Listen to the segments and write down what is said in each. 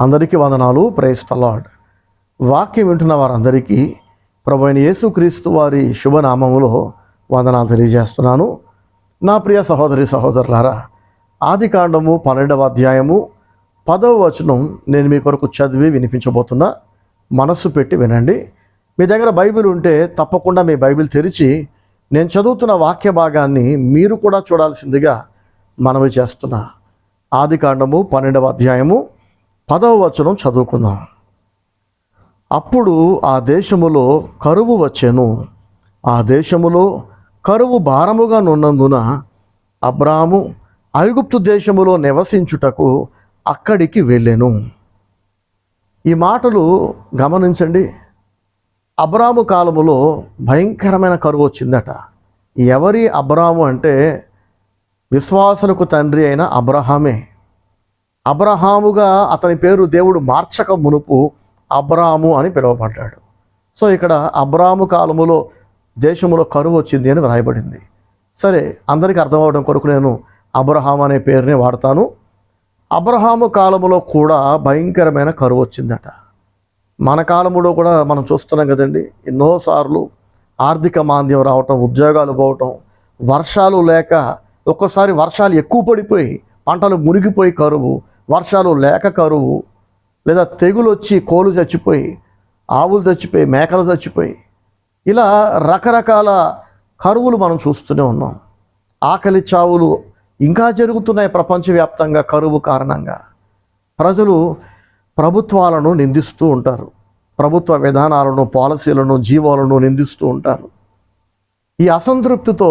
అందరికీ వందనాలు. Praise the lord. వాక్యం వింటున్న వారందరికీ ప్రభువైన యేసుక్రీస్తు వారి శుభనామములో వందనాలు తెలియజేస్తున్నాను. నా ప్రియ సహోదరి సహోదరులారా, ఆదికాండము 12వ అధ్యాయము 10వ వచనం నేను మీ కొరకు చదివి వినిపించబోతున్నా. మనస్సు పెట్టి వినండి. మీ దగ్గర బైబిల్ ఉంటే తప్పకుండా మీ బైబిల్ తెరిచి నేను చదువుతున్న వాక్య భాగాన్ని మీరు కూడా చూడాల్సిందిగా మనవి చేస్తున్నా. ఆదికాండము 12వ అధ్యాయము 10వ వచనం చదువుకుందాం. అప్పుడు ఆ దేశములో కరువు వచ్చెను. ఆ దేశములో కరువు భారముగా నున్నందున అబ్రాము ఐగుప్తు దేశములో నివసించుటకు అక్కడికి వెళ్ళెను. ఈ మాటలు గమనించండి. అబ్రాము కాలములో భయంకరమైన కరువు వచ్చిందట. ఎవరి అబ్రాము అంటే విశ్వాసులకు తండ్రి అయిన అబ్రహామే. అబ్రహాముగా అతని పేరు దేవుడు మార్చక మునుపు అబ్రాము అని పిలువబడ్డాడు. సో ఇక్కడ అబ్రాము కాలములో దేశంలో కరువు వచ్చింది అని వ్రాయబడింది. సరే, అందరికీ అర్థమవడం కొరకు నేను అబ్రహాము అనే పేరుని వాడతాను. అబ్రహాము కాలములో కూడా భయంకరమైన కరువు వచ్చిందట. మన కాలంలో కూడా మనం చూస్తున్నాం కదండి. ఎన్నోసార్లు ఆర్థిక మాంద్యం రావటం, ఉద్యోగాలు పోవటం, వర్షాలు లేక, ఒక్కోసారి వర్షాలు ఎక్కువ పడిపోయి పంటలు మునిగిపోయి కరువు, వర్షాలు లేక కరువు, లేదా తెగులు వచ్చి కోళ్ళు చచ్చిపోయి, ఆవులు చచ్చిపోయి, మేకలు చచ్చిపోయి, ఇలా రకరకాల కరువులు మనం చూస్తూనే ఉన్నాం. ఆకలి చావులు ఇంకా జరుగుతున్నాయి ప్రపంచవ్యాప్తంగా. కరువు కారణంగా ప్రజలు ప్రభుత్వాలను నిందిస్తూ ఉంటారు. ప్రభుత్వ విధానాలను, పాలసీలను, జీవోలను నిందిస్తూ ఉంటారు. ఈ అసంతృప్తితో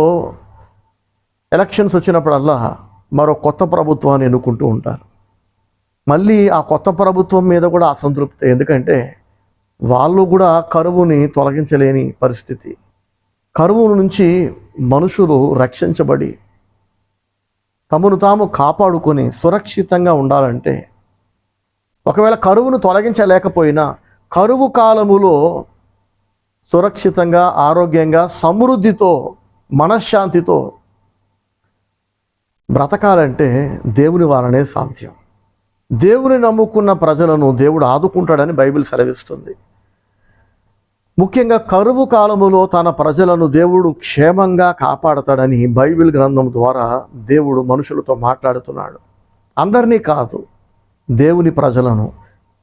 ఎలక్షన్స్ వచ్చినప్పుడల్లా మరో కొత్త ప్రభుత్వాన్ని ఎన్నుకుంటూ ఉంటారు. మళ్ళీ ఆ కొత్త ప్రభుత్వం మీద కూడా అసంతృప్తి. ఎందుకంటే వాళ్ళు కూడా కరువుని తొలగించలేని పరిస్థితి. కరువు నుంచి మనుషులు రక్షించబడి తమను తాము కాపాడుకొని సురక్షితంగా ఉండాలంటే, ఒకవేళ కరువును తొలగించలేకపోయినా కరువు కాలములో సురక్షితంగా, ఆరోగ్యంగా, సమృద్ధితో, మనశ్శాంతితో బ్రతకాలంటే దేవుని వలనే సాధ్యం. దేవుని నమ్ముకున్న ప్రజలను దేవుడు ఆదుకుంటాడని బైబిల్ సెలవిస్తుంది. ముఖ్యంగా కరువు కాలములో తన ప్రజలను దేవుడు క్షేమంగా కాపాడతాడని బైబిల్ గ్రంథం ద్వారా దేవుడు మనుషులతో మాట్లాడుతున్నాడు. అందరినీ కాదు, దేవుని ప్రజలను.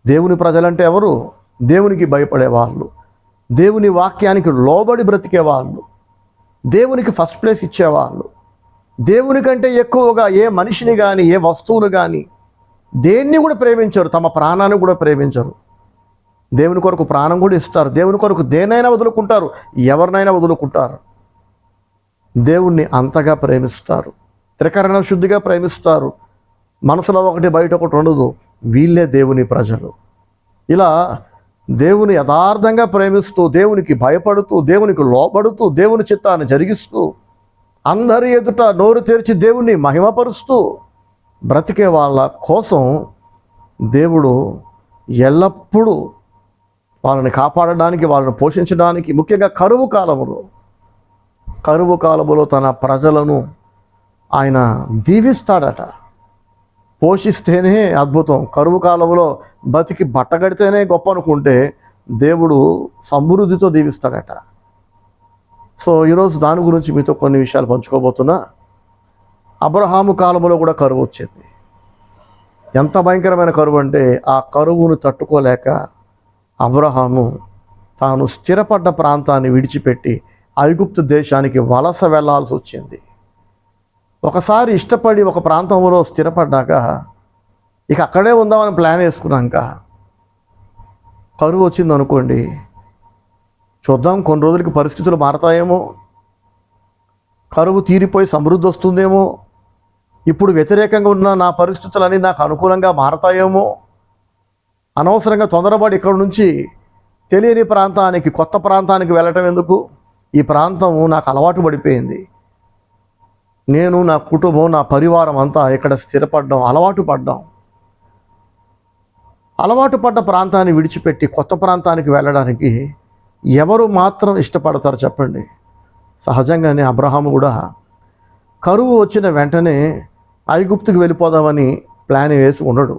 దేవుని ప్రజలంటే ఎవరు? దేవునికి భయపడే వాళ్ళు, దేవుని వాక్యానికి లోబడి బ్రతికే వాళ్ళు, దేవునికి ఫస్ట్ ప్లేస్ ఇచ్చేవాళ్ళు. దేవుని కంటే ఎక్కువగా ఏ మనిషిని కానీ, ఏ వస్తువును కానీ, దేన్ని కూడా ప్రేమించరు. తమ ప్రాణాన్ని కూడా ప్రేమించరు. దేవుని కొరకు ప్రాణం కూడా ఇస్తారు. దేవుని కొరకు దేనైనా వదులుకుంటారు, ఎవరినైనా వదులుకుంటారు. దేవుణ్ణి అంతగా ప్రేమిస్తారు, త్రికరణ శుద్ధిగా ప్రేమిస్తారు. మనసులో ఒకటి బయట ఒకటి ఉండదు. వీళ్ళే దేవుని ప్రజలు. ఇలా దేవుని యథార్థంగా ప్రేమిస్తూ, దేవునికి భయపడుతూ, దేవునికి లోబడుతూ, దేవుని చిత్తాన్ని జరిగిస్తూ, అందరి ఎదుట నోరు తెరిచి దేవుణ్ణి మహిమపరుస్తూ బ్రతికే వాళ్ళ కోసం దేవుడు ఎల్లప్పుడూ వాళ్ళని కాపాడడానికి, వాళ్ళని పోషించడానికి, ముఖ్యంగా కరువు కాలములో తన ప్రజలను ఆయన దీవిస్తాడట. పోషిస్తేనే అద్భుతం. కరువు కాలంలో బతికి బట్టగడితేనే గొప్ప అనుకుంటే దేవుడు సమృద్ధితో దీవిస్తాడట. సో ఈరోజు దాని గురించి మీతో కొన్ని విషయాలు పంచుకోబోతున్నా. అబ్రహాము కాలంలో కూడా కరువు వచ్చింది. ఎంత భయంకరమైన కరువు అంటే, ఆ కరువును తట్టుకోలేక అబ్రహాము తాను స్థిరపడ్డ ప్రాంతాన్ని విడిచిపెట్టి ఐగుప్తు దేశానికి వలస వెళ్లాల్సి వచ్చింది. ఒకసారి ఇష్టపడి ఒక ప్రాంతంలో స్థిరపడ్డాక ఇక అక్కడే ఉందామని ప్లాన్ వేసుకున్నాక కరువు వచ్చింది అనుకోండి, చూద్దాం కొన్ని రోజులకి పరిస్థితులు మారతాయేమో, కరువు తీరిపోయి సమృద్ధి వస్తుందేమో, ఇప్పుడు వ్యతిరేకంగా ఉన్న నా పరిస్థితులన్నీ నాకు అనుకూలంగా మారతాయేమో, అనవసరంగా తొందరపడి ఇక్కడ నుంచి తెలియని ప్రాంతానికి, కొత్త ప్రాంతానికి వెళ్ళటం ఎందుకు? ఈ ప్రాంతం నాకు అలవాటు పడిపోయింది. నేను, నా కుటుంబం, నా పరివారం అంతా ఇక్కడ స్థిరపడ్డాం, అలవాటు పడ్డ ప్రాంతాన్ని విడిచిపెట్టి కొత్త ప్రాంతానికి వెళ్ళడానికి ఎవరు మాత్రం ఇష్టపడతారు చెప్పండి? సహజంగానే అబ్రహాము కూడా కరువు వచ్చిన వెంటనే ఐగుప్తుకి వెళ్ళిపోదామని ప్లాన్ వేసి ఉండడు.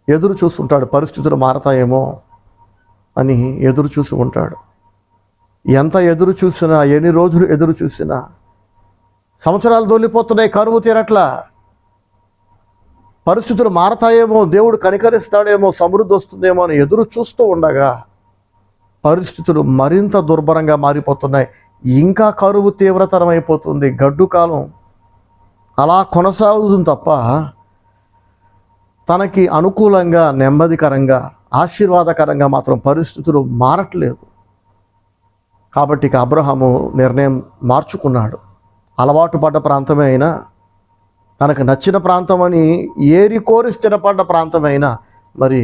ఎదురు చూస్తుంటాడు, పరిస్థితులు మారతాయేమో అని ఎదురు చూసి ఉంటాడు. ఎంత ఎదురు చూసినా, ఎన్ని రోజులు ఎదురు చూసినా సంవత్సరాలు దొల్లిపోతున్నాయి, కరువు తీరట్లా. పరిస్థితులు మారతాయేమో, దేవుడు కనికరిస్తాడేమో, సమృద్ధి వస్తుందేమో అని ఎదురు చూస్తూ ఉండగా పరిస్థితులు మరింత దుర్భరంగా మారిపోతున్నాయి. ఇంకా కరువు తీవ్రతరం అయిపోతుంది. గడ్డు కాలం అలా కొనసాగుతుంది తప్ప తనకి అనుకూలంగా, నెమ్మదికరంగా, ఆశీర్వాదకరంగా మాత్రం పరిస్థితులు మారట్లేదు. కాబట్టి ఇక అబ్రహాము నిర్ణయం మార్చుకున్నాడు. అలవాటు పడ్డ ప్రాంతమే అయినా, తనకు నచ్చిన ప్రాంతం అని ఏరి కోరి స్థిరపడ్డ ప్రాంతమైనా మరి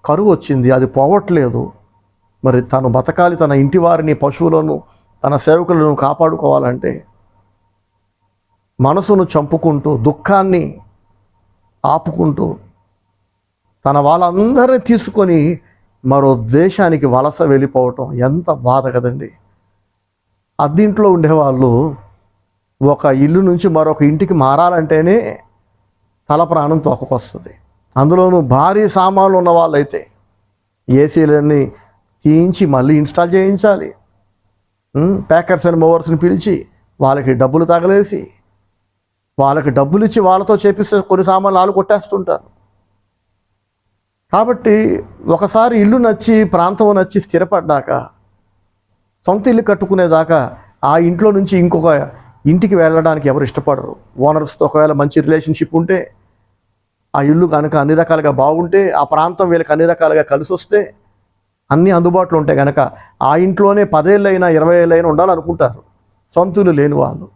కరువు వచ్చింది, అది పోవట్లేదు. మరి తను బతకాలి, తన ఇంటి వారిని, పశువులను, తన సేవకులను కాపాడుకోవాలంటే మనసును చంపుకుంటూ, దుఃఖాన్ని ఆపుకుంటూ తన వాళ్ళందరినీ తీసుకొని మరో దేశానికి వలస వెళ్ళిపోవటం ఎంత బాధ కదండి. అద్దీంట్లో ఉండేవాళ్ళు ఒక ఇల్లు నుంచి మరొక ఇంటికి మారాలంటేనే తల ప్రాణం తోకకొస్తుంది. అందులోనూ భారీ సామాన్లు ఉన్న వాళ్ళైతే ఏసీలన్నీ తీయించి మళ్ళీ ఇన్స్టాల్ చేయించాలి. ప్యాకర్స్ అండ్ మూవర్స్ని పిలిచి వాళ్ళకి డబ్బులు తగలేసి, వాళ్ళకి డబ్బులు ఇచ్చి వాళ్ళతో చేపిస్తే కొన్ని సామాన్లు వాళ్ళు కొట్టేస్తుంటారు. కాబట్టి ఒకసారి ఇల్లు నచ్చి, ప్రాంతం నచ్చి స్థిరపడ్డాక, సొంత ఇల్లు కట్టుకునేదాకా ఆ ఇంట్లో నుంచి ఇంకొక ఇంటికి వెళ్ళడానికి ఎవరు ఇష్టపడరు. ఓనర్స్తో ఒకవేళ మంచి రిలేషన్షిప్ ఉంటే, ఆ ఇల్లు కనుక అన్ని రకాలుగా బాగుంటే, ఆ ప్రాంతం వీళ్ళకి అన్ని రకాలుగా కలిసి వస్తే, అన్నీ అందుబాటులో ఉంటాయి కనుక ఆ ఇంట్లోనే 10 ఏళ్ళైనా 20 ఏళ్ళైనా ఉండాలనుకుంటారు సొంత ఇల్లు లేని వాళ్ళు.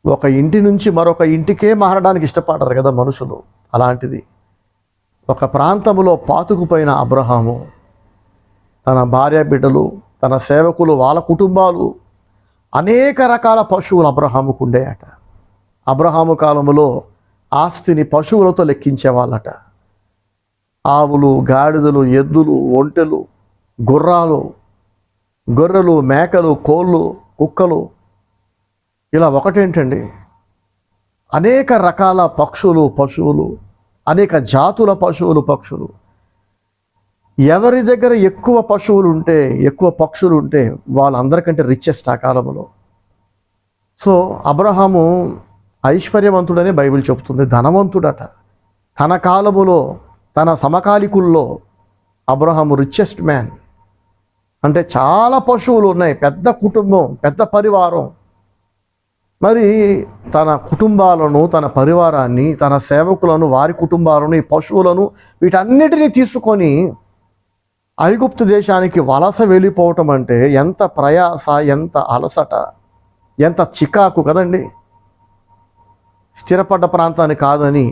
ఒక ఇంటి నుంచి మరొక ఇంటికే మారడానికి ఇష్టపడరు కదా మనుషులు. అలాంటిది ఒక ప్రాంతంలో పాతుకుపోయిన అబ్రహాము తన భార్య బిడ్డలు, తన సేవకులు, వాళ్ళ కుటుంబాలు, అనేక రకాల పశువులు అబ్రహాముకు ఉండేయట. అబ్రహాము కాలంలో ఆస్తిని పశువులతో లెక్కించేవాళ్ళట. ఆవులు, గాడిదలు, ఎద్దులు, ఒంటెలు, గుర్రాలు, గొర్రెలు, మేకలు, కోళ్ళు, కుక్కలు, ఇలా ఒకటేంటండి, అనేక రకాల పక్షులు, పశువులు, అనేక జాతుల పశువులు, పక్షులు. ఎవరి దగ్గర ఎక్కువ పశువులు ఉంటే, ఎక్కువ పక్షులు ఉంటే వాళ్ళందరికంటే రిచెస్ట్ ఆ కాలంలో. సో అబ్రహాము ఐశ్వర్యవంతుడని బైబిల్ చెబుతుంది, ధనవంతుడట. తన కాలములో, తన సమకాలికుల్లో అబ్రహాము రిచెస్ట్ మ్యాన్. అంటే చాలా పశువులు ఉన్నాయి, పెద్ద కుటుంబం, పెద్ద పరివారం. మరి తన కుటుంబాలను, తన పరివారాన్ని, తన సేవకులను, వారి కుటుంబాలను, ఈ పశువులను, వీటన్నిటినీ తీసుకొని ఐగుప్తు దేశానికి వలస వెళ్ళిపోవటం అంటే ఎంత ప్రయాస, ఎంత అలసట, ఎంత చికాకు కదండి. స్థిరపడ్డ ప్రాంతాన్ని కాదని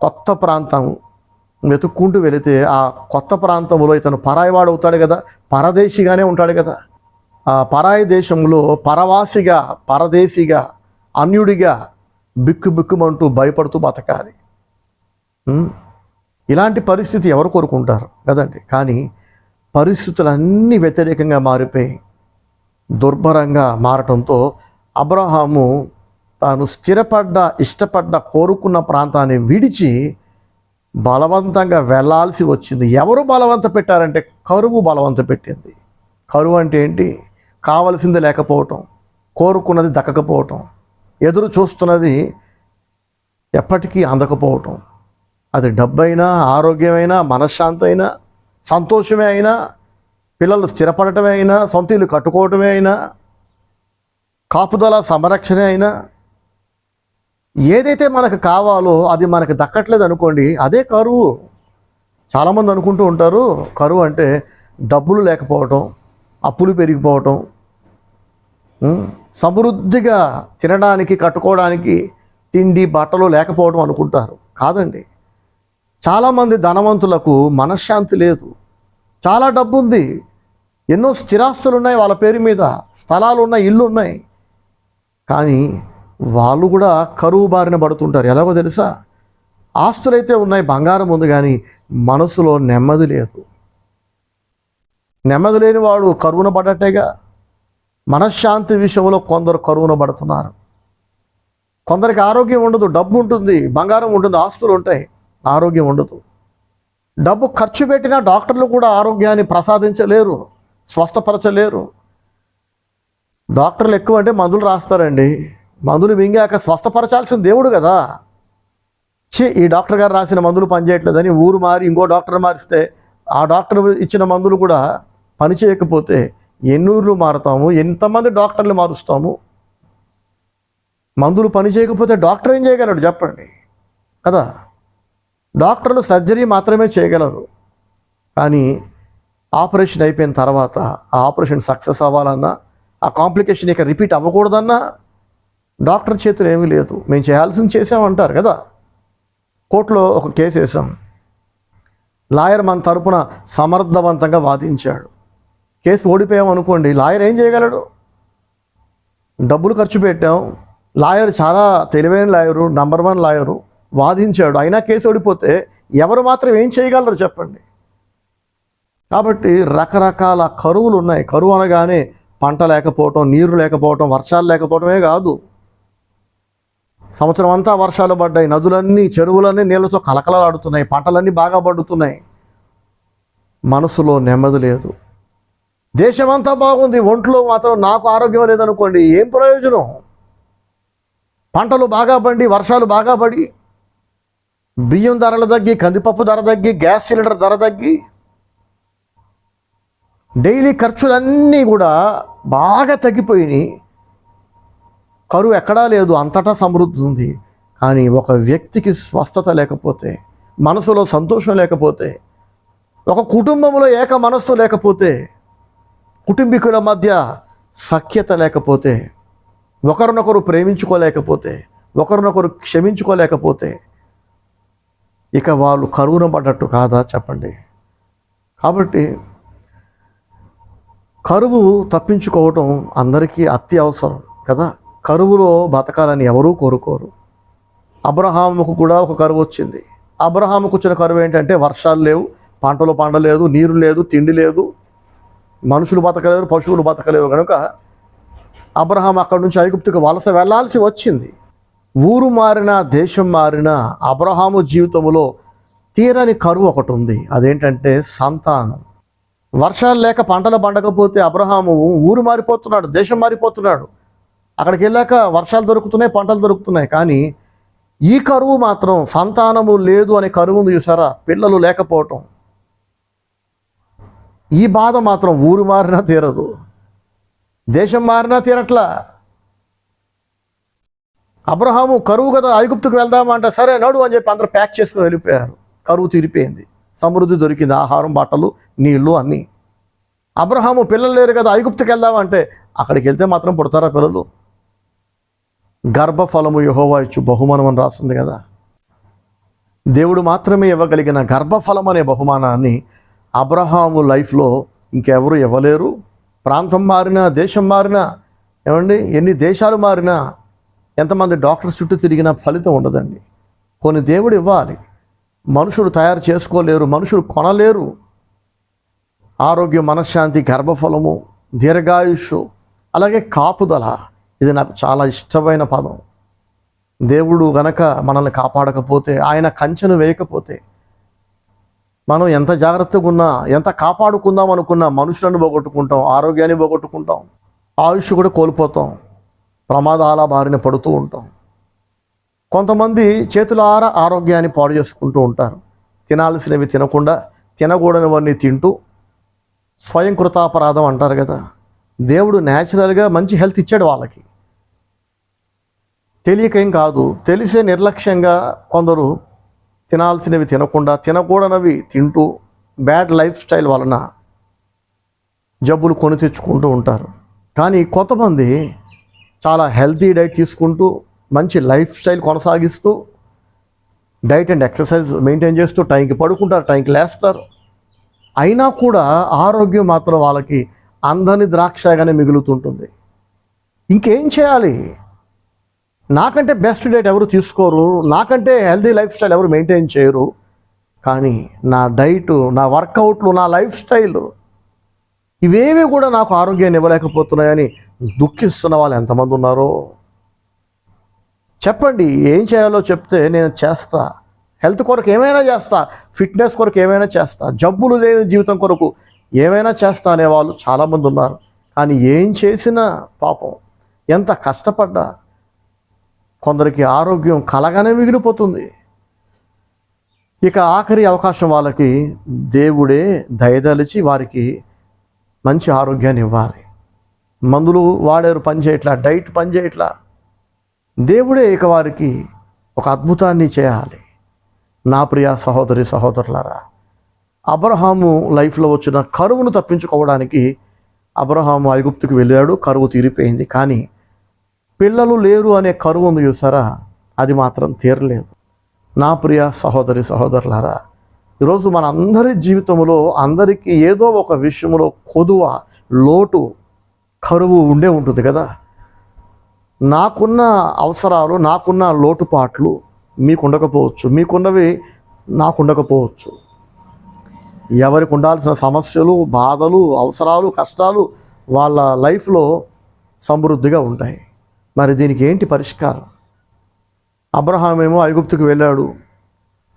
కొత్త ప్రాంతం వెతుక్కుంటూ వెళితే ఆ కొత్త ప్రాంతంలో ఇతను పరాయివాడు అవుతాడు కదా, పరదేశిగానే ఉంటాడు కదా. ఆ పరాయి దేశంలో పరవాసిగా, పరదేశిగా, అన్యుడిగా బిక్కుమంటూ భయపడుతూ బతకాలి. ఇలాంటి పరిస్థితి ఎవరు కోరుకుంటారు కదండి. కానీ పరిస్థితులన్నీ వ్యతిరేకంగా మారిపోయి దుర్భరంగా మారటంతో అబ్రహాము తాను స్థిరపడ్డ, ఇష్టపడ్డ, కోరుకున్న ప్రాంతాన్ని విడిచి బలవంతంగా వెళ్ళాల్సి వచ్చింది. ఎవరు బలవంత పెట్టారంటే కరువు బలవంత పెట్టింది. కరువు అంటే ఏంటి? కావలసింది లేకపోవటం, కోరుకున్నది దక్కకపోవటం, ఎదురు చూస్తున్నది ఎప్పటికీ అందకపోవటం. అది డబ్బైనా, ఆరోగ్యమైనా, మనశ్శాంతి అయినా, సంతోషమే అయినా, పిల్లలు స్థిరపడటమే అయినా, సొంత ఇల్లు కట్టుకోవటమే అయినా, కాపుదల సంరక్షణ అయినా, ఏదైతే మనకు కావాలో అది మనకు దక్కట్లేదు అనుకోండి, అదే కరువు. చాలామంది అనుకుంటూ ఉంటారు కరువు అంటే డబ్బులు లేకపోవటం, అప్పులు పెరిగిపోవటం, సమృద్ధిగా తినడానికి, కట్టుకోవడానికి తిండి, బట్టలు లేకపోవడం అనుకుంటారు. కాదండి. చాలామంది ధనవంతులకు మనశ్శాంతి లేదు. చాలా డబ్బు ఉంది, ఎన్నో స్థిరాస్తులు ఉన్నాయి, వాళ్ళ పేరు మీద స్థలాలు ఉన్నాయి, ఇల్లు ఉన్నాయి. కానీ వాళ్ళు కూడా కరువు బారిన పడుతుంటారు. ఎలాగో తెలుసా? ఆస్తులైతే ఉన్నాయి, బంగారం ఉంది, కానీ మనసులో నెమ్మది లేదు. నెమ్మది లేని వాడు కరువున పడ్డట్టేగా. మనశ్శాంతి విషయంలో కొందరు కరువున పడుతున్నారు. కొందరికి ఆరోగ్యం ఉండదు, డబ్బు ఉంటుంది, బంగారం ఉంటుంది, ఆస్తులు ఉంటాయి, ఆరోగ్యం ఉండదు. డబ్బు ఖర్చు పెట్టినా డాక్టర్లు కూడా ఆరోగ్యాన్ని ప్రసాదించలేరు, స్వస్థపరచలేరు. డాక్టర్లు ఎక్కువ అంటే మందులు రాస్తారండి. మందులు మింగాక స్వస్థపరచాల్సిన దేవుడు కదా. ఈ డాక్టర్ గారు రాసిన మందులు పనిచేయట్లేదని ఊరు మారి ఇంకో డాక్టర్ మారిస్తే ఆ డాక్టర్ ఇచ్చిన మందులు కూడా పని చేయకపోతే ఎన్ని ఊర్లు మారుతాము, ఎంతమంది డాక్టర్లు మారుస్తాము? మందులు పని చేయకపోతే డాక్టర్ ఏం చేయగలడు చెప్పండి కదా. డాక్టర్లు సర్జరీ మాత్రమే చేయగలరు, కానీ ఆపరేషన్ అయిపోయిన తర్వాత ఆ ఆపరేషన్ సక్సెస్ అవ్వాలన్నా, ఆ కాంప్లికేషన్ ఇక రిపీట్ అవ్వకూడదన్నా డాక్టర్ చేతులు ఏమీ లేదు. మేము చేయాల్సింది చేసామంటారు కదా. కోర్టులో ఒక కేసు వేసాం, లాయర్ మన తరపున సమర్థవంతంగా వాదించాడు. కేసు ఓడిపోయామనుకోండి, లాయర్ ఏం చేయగలడు? డబ్బులు ఖర్చు పెట్టాం, లాయర్ చాలా తెలివైన లాయరు, నంబర్ 1 లాయరు, వాదించాడు, అయినా కేసు ఓడిపోతే ఎవరు మాత్రం ఏం చేయగలరు చెప్పండి. కాబట్టి రకరకాల కరువులు ఉన్నాయి. కరువు అనగానే పంట లేకపోవటం, నీరు లేకపోవటం, వర్షాలు లేకపోవటమే కాదు. సంవత్సరం అంతా వర్షాలు పడ్డాయి, నదులన్నీ చెరువులన్నీ నీళ్ళతో కలకలలాడుతున్నాయి, పంటలన్నీ బాగా పండుతున్నాయి, మనసులో నెమ్మది లేదు. దేశమంతా బాగుంది, ఒంట్లో మాత్రం నాకు ఆరోగ్యం లేదనుకోండి, ఏం ప్రయోజనం? పంటలు బాగా పండి, వర్షాలు బాగా పడి, బియ్యం ధరలు తగ్గి, కందిపప్పు ధర తగ్గి, గ్యాస్ సిలిండర్ ధర తగ్గి, డైలీ ఖర్చులన్నీ కూడా బాగా తగ్గిపోయినాయి. కరువు ఎక్కడా లేదు, అంతటా సమృద్ధి ఉంది. కానీ ఒక వ్యక్తికి స్వస్థత లేకపోతే, మనసులో సంతోషం లేకపోతే, ఒక కుటుంబంలో ఏక మనస్సు లేకపోతే, కుటుంబీకుల మధ్య సఖ్యత లేకపోతే, ఒకరినొకరు ప్రేమించుకోలేకపోతే, ఒకరినొకరు క్షమించుకోలేకపోతే, ఇక వాళ్ళు కరువున పడ్డట్టు కాదా చెప్పండి. కాబట్టి కరువు తప్పించుకోవటం అందరికీ అత్యవసరం కదా. కరువులో బతకాలని ఎవరూ కోరుకోరు. అబ్రహాముకు కూడా ఒక కరువు వచ్చింది. అబ్రహాముకు వచ్చిన కరువు ఏంటంటే వర్షాలు లేవు, పంటలు పండలేదు, నీరు లేదు, తిండి లేదు, మనుషులు బతకలేరు, పశువులు బతకలేవు. కనుక అబ్రహాం అక్కడి నుంచి ఐగుప్తుకు వలస వెళ్ళాల్సి వచ్చింది. ఊరు మారినా, దేశం మారినా అబ్రహాము జీవితంలో తీరని కరువు ఒకటి ఉంది. అదేంటంటే సంతానం. వర్షాలు లేక పంటలు పండకపోతే అబ్రహాము ఊరు మారిపోతున్నాడు, దేశం మారిపోతున్నాడు. అక్కడికి వెళ్ళాక వర్షాలు దొరుకుతున్నాయి, పంటలు దొరుకుతున్నాయి. కానీ ఈ కరువు మాత్రం సంతానము లేదు అనే కరువు ఉంది చూసారా, పిల్లలు లేకపోవటం. ఈ బాధ మాత్రం ఊరు మారినా తీరదు, దేశం మారినా తీరట్లా. అబ్రహాము కరువు కదా, ఐగుప్తుకు వెళ్దామంటే సరే నడు అని చెప్పి అందరూ ప్యాక్ చేసుకుని వెళ్ళిపోయారు. కరువు తీరిపోయింది, సమృద్ధి దొరికింది, ఆహారం, బట్టలు, నీళ్లు అన్నీ. అబ్రహాము పిల్లలు లేరు కదా, ఐగుప్తుకు వెళ్దామంటే అక్కడికి వెళ్తే మాత్రం పుడతారా పిల్లలు? గర్భఫలము యెహోవా ఇచ్చు బహుమానం అని రాస్తుంది కదా. దేవుడు మాత్రమే ఇవ్వగలిగిన గర్భఫలం అనే బహుమానాన్ని అబ్రహాము లైఫ్లో ఇంకెవరు ఇవ్వలేరు. ప్రాంతం మారినా, దేశం మారినా, ఏమండి ఎన్ని దేశాలు మారినా, ఎంతమంది డాక్టర్స్ చుట్టూ తిరిగినా ఫలితం ఉండదండి. కొన్ని దేవుడు ఇవ్వాలి, మనుషులు తయారు చేసుకోలేరు, మనుషులు కొనలేరు. ఆరోగ్యం, మనశ్శాంతి, గర్భఫలము, దీర్ఘాయుష్, అలాగే కాపుదల. ఇది నాకు చాలా ఇష్టమైన పదం. దేవుడు గనక మనల్ని కాపాడకపోతే, ఆయన కంచెను వేయకపోతే, మనం ఎంత జాగ్రత్తగా ఉన్నా, ఎంత కాపాడుకుందాం అనుకున్నా మనుషులను పోగొట్టుకుంటాం, ఆరోగ్యాన్ని పోగొట్టుకుంటాం, ఆయుష్ కూడా కోల్పోతాం, ప్రమాదాల బారిన పడుతూ ఉంటాం. కొంతమంది చేతులారా ఆరోగ్యాన్ని పాడు చేసుకుంటూ ఉంటారు. తినాల్సినవి తినకుండా, తినకూడనివన్నీ తింటూ స్వయం కృతాపరాధం అంటారు కదా. దేవుడు న్యాచురల్గా మంచి హెల్త్ ఇచ్చాడు వాళ్ళకి, తెలియకేం కాదు, తెలిసే నిర్లక్ష్యంగా కొందరు తినాల్సినవి తినకుండా, తినకూడనివి తింటూ బ్యాడ్ లైఫ్ స్టైల్ వలన జబ్బులు కొని తెచ్చుకుంటూ ఉంటారు. కానీ కొంతమంది చాలా హెల్తీ డైట్ తీసుకుంటూ, మంచి లైఫ్ స్టైల్ కొనసాగిస్తూ, డైట్ అండ్ ఎక్సర్సైజ్ మెయింటైన్ చేస్తూ టైంకి పడుకుంటారు, టైంకి లేస్తారు. అయినా కూడా ఆరోగ్యం మాత్రం వాళ్ళకి అందని ద్రాక్షగానే మిగులుతుంటుంది. ఇంకేం చేయాలి? నాకంటే బెస్ట్ డైట్ ఎవరు తీసుకోరు, నాకంటే హెల్తీ లైఫ్ స్టైల్ ఎవరు మెయింటైన్ చేయరు. కానీ నా డైటు, నా వర్కౌట్లు, నా లైఫ్ స్టైల్ ఇవేవి కూడా నాకు ఆరోగ్యాన్ని ఇవ్వలేకపోతున్నాయని దుఃఖిస్తున్న వాళ్ళు ఎంతమంది ఉన్నారో చెప్పండి. ఏం చేయాలో చెప్తే నేను చేస్తా, హెల్త్ కొరకు ఏమైనా చేస్తా, ఫిట్నెస్ కొరకు ఏమైనా చేస్తా, జబ్బులు లేని జీవితం కొరకు ఏమైనా చేస్తా అనేవాళ్ళు చాలామంది ఉన్నారు. కానీ ఏం చేసినా పాపం ఎంత కష్టపడ్డా కొందరికి ఆరోగ్యం కలగానే మిగిలిపోతుంది. ఇక ఆఖరి అవకాశం వాళ్ళకి దేవుడే దయదలిచి వారికి మంచి ఆరోగ్యాన్ని ఇవ్వాలి. మందులు వాడారు, పని చేయట్లా, డైట్ పని చేయట్లా. దేవుడే ఇక వారికి ఒక అద్భుతాన్ని చేయాలి. నా ప్రియ సహోదరి సహోదరులారా, అబ్రహాము లైఫ్లో వచ్చిన కరువును తప్పించుకోవడానికి అబ్రహాము ఐగుప్తుకు వెళ్ళాడు, కరువు తీరిపోయింది. కానీ పిల్లలు లేరు అనే కరువు ఉంది చూసారా, అది మాత్రం తీరలేదు. నా ప్రియ సహోదరి సహోదరులారా, ఈరోజు మన అందరి జీవితంలో అందరికీ ఏదో ఒక విషయంలో కొదువ, లోటు, కరువు ఉండే ఉంటుంది కదా. నాకున్న అవసరాలు, నాకున్న లోటుపాట్లు మీకు ఉండకపోవచ్చు, మీకున్నవి నాకు ఉండకపోవచ్చు. ఎవరికి ఉండాల్సిన సమస్యలు, బాధలు, అవసరాలు, కష్టాలు వాళ్ళ లైఫ్లో సమృద్ధిగా ఉంటాయి. మరి దీనికి ఏంటి పరిష్కారం? అబ్రహాం ఏమో ఐగుప్తుకు వెళ్ళాడు,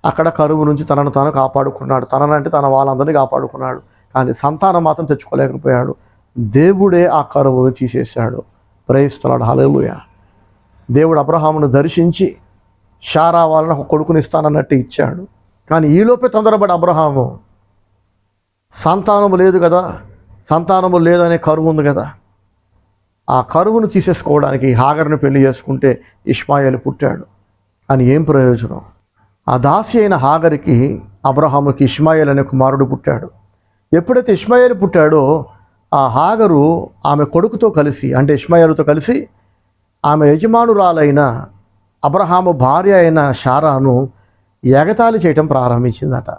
అక్కడ కరువు నుంచి తనను తాను కాపాడుకున్నాడు. తననంటే తన వాళ్ళందరినీ కాపాడుకున్నాడు. కానీ సంతానం మాత్రం తెచ్చుకోలేకపోయాడు. దేవుడే ఆ కరువును తీసేశాడు. ప్రైజ్ ది లార్డ్, హల్లెలూయా. దేవుడు అబ్రహామును దర్శించి శారా వాళ్ళని ఒక కొడుకుని ఇస్తానన్నట్టు ఇచ్చాడు. కానీ ఈలోపే తొందరపడి అబ్రహాము సంతానము లేదు కదా, సంతానము లేదనే కరువు ఉంది కదా, ఆ కరువును తీసేసుకోవడానికి హాగర్ని పెళ్లి చేసుకుంటే ఇష్మాయేలు పుట్టాడు. కానీ ఏం ప్రయోజనం? ఆ దాసి అయిన హాగరికి అబ్రహాముకి ఇష్మాయేల్ అనే కుమారుడు పుట్టాడు. ఎప్పుడైతే ఇష్మాయేలు పుట్టాడో ఆ హాగరు ఆమె కొడుకుతో కలిసి, అంటే ఇష్మాయేలుతో కలిసి ఆమె యజమానురాలైన అబ్రహాము భార్య అయిన శారాను ఎగతాళి చేయటం ప్రారంభించిందట.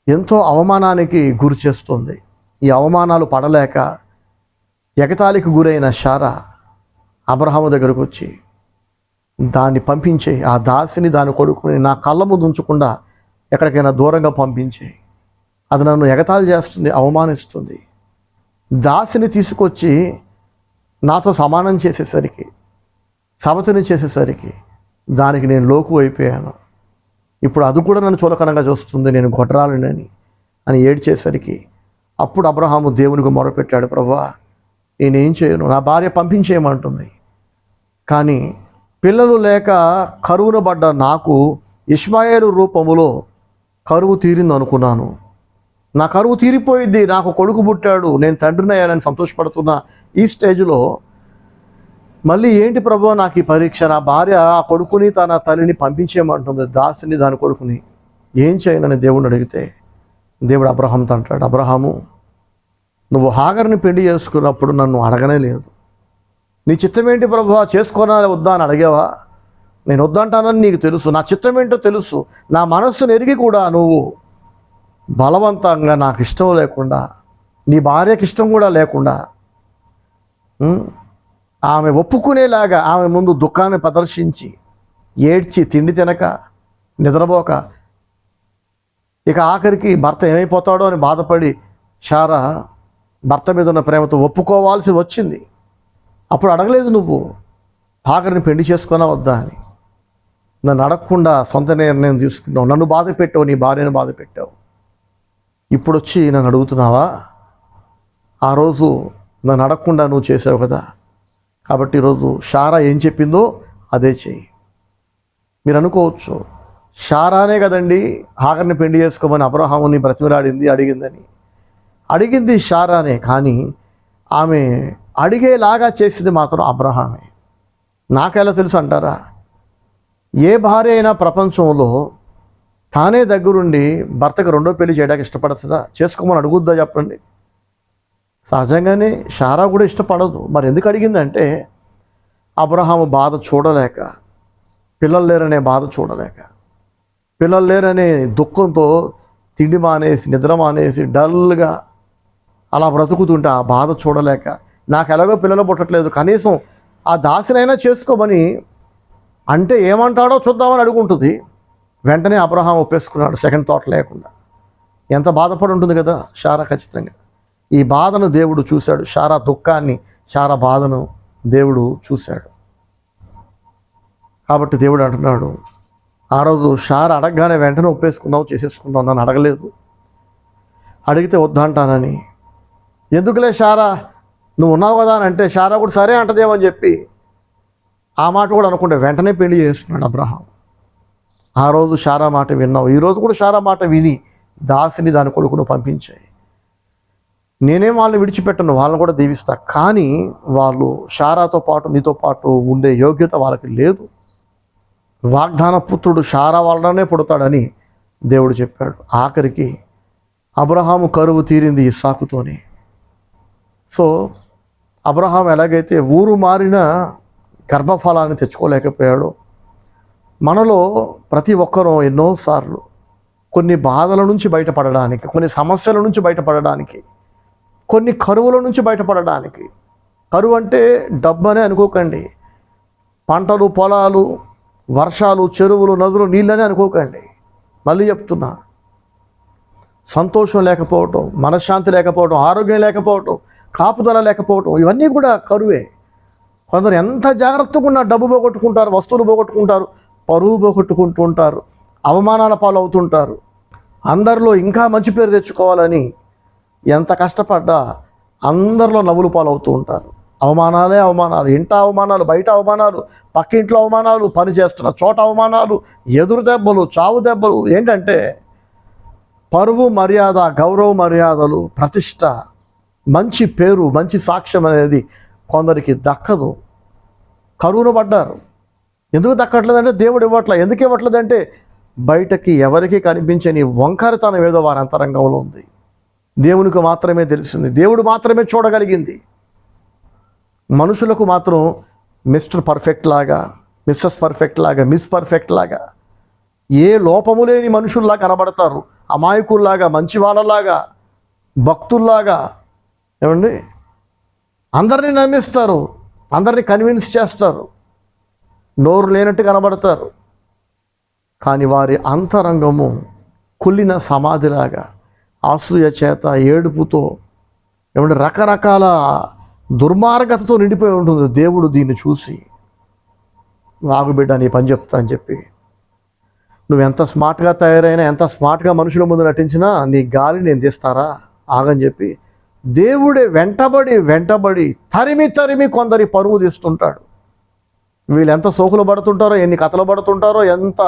ఎంతో అవమానానికి గురి చేస్తుంది. ఈ అవమానాలు పడలేక ఎగతాళికి గురైన శారా అబ్రహాము దగ్గరకు వచ్చి, దాన్ని పంపించే, ఆ దాసిని దాని కొడుకుని నా కళ్ళ ముందు ఉంచకుండా ఎక్కడికైనా దూరంగా పంపించే, అది నన్ను ఎగతాళి చేస్తుంది, అవమానిస్తుంది. దాసిని తీసుకొచ్చి నాతో సమానం చేసేసరికి, సమతని చేసేసరికి దానికి నేను లోకు అయిపోయాను. ఇప్పుడు అది కూడా నన్ను చులకనంగా చూస్తుంది, నేను గొడ్రాలినని అని ఏడ్చేసరికి అప్పుడు అబ్రహాము దేవునికి మొరపెట్టాడు, ప్రభువా నేనేం చేయను, నా భార్య పంపించేయమంటుంది. కానీ పిల్లలు లేక కరువును పడ్డ నాకు ఇష్మాయేలు రూపములో కరువు తీరింది అనుకున్నాను. నా కరువు తీరిపోయింది, నాకు కొడుకు పుట్టాడు, నేను తండ్రిని అయ్యానని సంతోషపడుతున్న ఈ స్టేజ్లో మళ్ళీ ఏంటి ప్రభువా నాకు ఈ పరీక్ష? నా భార్య ఆ కొడుకుని తన తల్లిని పంపించేయమంటుంది, దాసిని దాని కొడుకుని, ఏం చేయనని దేవుడిని అడిగితే దేవుడు అబ్రహాంతో అంటాడు, అబ్రహాము నువ్వు హాగర్ని పెళ్లి చేసుకున్నప్పుడు నన్ను అడగనే లేదు. నీ చిత్తం ఏంటి ప్రభువా, చేసుకోనా వద్దా అని అడిగావా? నేను వద్దంటానని నీకు తెలుసు, నా చిత్తం ఏంటో తెలుసు. నా మనస్సును ఎరిగి కూడా నువ్వు బలవంతంగా నాకు ఇష్టం లేకుండా, నీ భార్యకి ఇష్టం కూడా లేకుండా, ఆమె ఒప్పుకునేలాగా ఆమె ముందు దుఃఖాన్ని ప్రదర్శించి ఏడ్చి తిండి తినక నిద్రపోక ఇక ఆఖరికి భర్త ఏమైపోతాడో అని బాధపడి శారా భర్త మీద ఉన్న ప్రేమతో ఒప్పుకోవాల్సి వచ్చింది. అప్పుడు అడగలేదు నువ్వు హాగర్ని పెళ్లి చేసుకున్నా వద్దా అని. నన్ను అడగకుండా సొంత నిర్ణయం తీసుకున్నావు, నన్ను బాధ పెట్టావు, నీ భార్యను బాధ పెట్టావు. ఇప్పుడు వచ్చి నన్ను అడుగుతున్నావా? ఆ రోజు నన్ను అడగకుండా నువ్వు చేసావు కదా, కాబట్టి ఈరోజు శారా ఏం చెప్పిందో అదే చెయ్యి. మీరు అనుకోవచ్చు, శారానే కదండి హాగర్ని పెళ్లి చేసుకోమని అబ్రహాముని బ్రతిమలాడింది, అడిగింది శారానే. కానీ ఆమె అడిగేలాగా చేసింది మాత్రం అబ్రహామే. నాకెలా తెలుసు అంటారా? ఏ భార్య అయినా ప్రపంచంలో తానే దగ్గరుండి భర్తకు రెండో పెళ్లి చేయడానికి ఇష్టపడుతుందా? చేసుకోమని అడుగుద్దా చెప్పండి? సహజంగానే శారా కూడా ఇష్టపడదు. మరి ఎందుకు అడిగిందంటే అబ్రహాము బాధ చూడలేక, పిల్లలు లేరనే బాధ చూడలేక, పిల్లలు లేరనే దుఃఖంతో తిండి మానేసి, నిద్ర మానేసి, డల్గా అలా బ్రతుకుతుంటే ఆ బాధ చూడలేక, నాకు ఎలాగో పిల్లలు పుట్టట్లేదు, కనీసం ఆ దాసినైనా చేసుకోమని అంటే ఏమంటాడో చూద్దామని అడుగుంటుంది. వెంటనే అబ్రహాం ఒప్పేసుకున్నాడు, సెకండ్ థాట్ లేకుండా. ఎంత బాధపడి ఉంటుంది కదా శారా. ఖచ్చితంగా ఈ బాధను దేవుడు చూశాడు, శారా దుఃఖాన్ని, శారా బాధను దేవుడు చూశాడు. కాబట్టి దేవుడు అంటున్నాడు, ఆ రోజు షారా అడగగానే వెంటనే ఒప్పేసుకుందాం, చేసేసుకుందాం, నన్ను అడగలేదు. అడిగితే వద్దంటానని, ఎందుకులే షారా నువ్వు ఉన్నావు కదా అని అంటే షారా కూడా సరే అంటదేమని చెప్పి ఆ మాట కూడా అనుకుంటే వెంటనే పెళ్లి చేస్తున్నాడు అబ్రహాం. ఆ రోజు షారా మాట విన్నావు, ఈరోజు కూడా షారా మాట విని దాసిని దాని కొడుకును పంపించాయి. నేనేం వాళ్ళని విడిచిపెట్టను, వాళ్ళని కూడా దీవిస్తా, కానీ వాళ్ళు షారాతో పాటు నీతో పాటు ఉండే యోగ్యత వాళ్ళకి లేదు. వాగ్దాన పుత్రుడు షారా వలననే పుడతాడని దేవుడు చెప్పాడు. ఆఖరికి అబ్రహాము కరువు తీరింది ఇస్సాకుతోనే. సో అబ్రహాం ఎలాగైతే ఊరు మారిన గర్భఫలాన్ని తెచ్చుకోలేకపోయాడో, మనలో ప్రతి ఒక్కరూ ఎన్నోసార్లు కొన్ని బాధల నుంచి బయటపడడానికి, కొన్ని సమస్యల నుంచి బయటపడడానికి, కొన్ని కరువుల నుంచి బయటపడడానికి, కరువు అంటే డబ్బు అనే అనుకోకండి, పంటలు, పొలాలు, వర్షాలు, చెరువులు, నదులు, నీళ్ళనే అనుకోకండి. మళ్ళీ చెప్తున్నా, సంతోషం లేకపోవటం, మనశ్శాంతి లేకపోవటం, ఆరోగ్యం లేకపోవటం, కాపుదల లేకపోవటం, ఇవన్నీ కూడా కరువే. కొందరు ఎంత జాగ్రత్తగా ఉన్నా డబ్బు పోగొట్టుకుంటారు, వస్తువులు పోగొట్టుకుంటారు, పరువు పోగొట్టుకుంటూ ఉంటారు, అవమానాల పాలు అవుతుంటారు. అందరిలో ఇంకా మంచి పేరు తెచ్చుకోవాలని ఎంత కష్టపడ్డా అందరిలో నవ్వులు పాలు అవుతూ ఉంటారు. అవమానాలే అవమానాలు, ఇంట అవమానాలు, బయట అవమానాలు, పక్కింట్లో అవమానాలు, పని చేస్తున్న చోట అవమానాలు, ఎదురు దెబ్బలు, చావు దెబ్బలు. ఏంటంటే పరువు, మర్యాద, గౌరవ మర్యాదలు, ప్రతిష్ట, మంచి పేరు, మంచి సాక్ష్యం అనేది కొందరికి దక్కదు. కరువును పడ్డారు. ఎందుకు దక్కట్లేదంటే దేవుడు ఇవ్వట్లే. ఎందుకు ఇవ్వట్లేదంటే బయటకి ఎవరికి కనిపించని వంకరతనం ఏదో వారి అంతరంగంలో ఉంది. దేవునికి మాత్రమే తెలిసింది, దేవుడు మాత్రమే చూడగలిగింది. మనుషులకు మాత్రం మిస్టర్ పర్ఫెక్ట్ లాగా, మిస్సెస్ పర్ఫెక్ట్ లాగా, మిస్ పర్ఫెక్ట్ లాగా, ఏ లోపము లేని మనుషుల్లా కనబడతారు. అమాయకుల్లాగా, మంచివాళ్ళలాగా, భక్తుల్లాగా. ఏమండి, అందరినీ నమ్మిస్తారు, అందరినీ కన్విన్స్ చేస్తారు, నోరు లేనట్టు కనబడతారు. కానీ వారి అంతరంగము కుళ్ళిన సమాధిలాగా, ఆసూయ చేత, ఏడుపుతో, ఏమంటే రకరకాల దుర్మార్గతతో నిండిపోయి ఉంటుంది. దేవుడు దీన్ని చూసి, వాగుబిడ్డ నీ పని చెప్తా అని చెప్పి, నువ్వు ఎంత స్మార్ట్గా తయారైనా, ఎంత స్మార్ట్గా మనుషుల ముందు నటించినా నీ గాలి నేను తీస్తారా, ఆగని చెప్పి దేవుడే వెంటబడి తరిమి కొందరి పరువు తీస్తుంటాడు. వీళ్ళు ఎంత సోకులు పడుతుంటారో, ఎన్ని కథలు పడుతుంటారో, ఎంత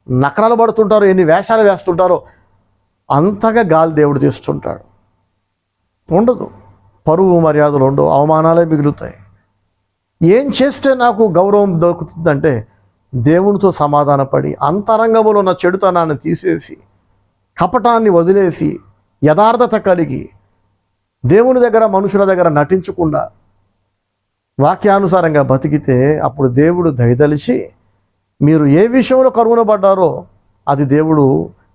నకరాలు పడుతుంటారో, ఎన్ని వేషాలు వేస్తుంటారో, అంతగా గాలి దేవుడు తీస్తుంటాడు. ఉండదు, పరువు మర్యాదలు ఉండవు, అవమానాలే మిగులుతాయి. ఏం చేస్తే నాకు గౌరవం దొరుకుతుందంటే దేవునితో సమాధానపడి, అంతరంగంలో ఉన్న చెడుతనాన్ని తీసేసి, కపటాన్ని వదిలేసి, యథార్థత కలిగి, దేవుని దగ్గర మనుషుల దగ్గర నటించకుండా వాక్యానుసారంగా బతికితే అప్పుడు దేవుడు దయదలిచి మీరు ఏ విషయంలో కరువున పడ్డారో అది దేవుడు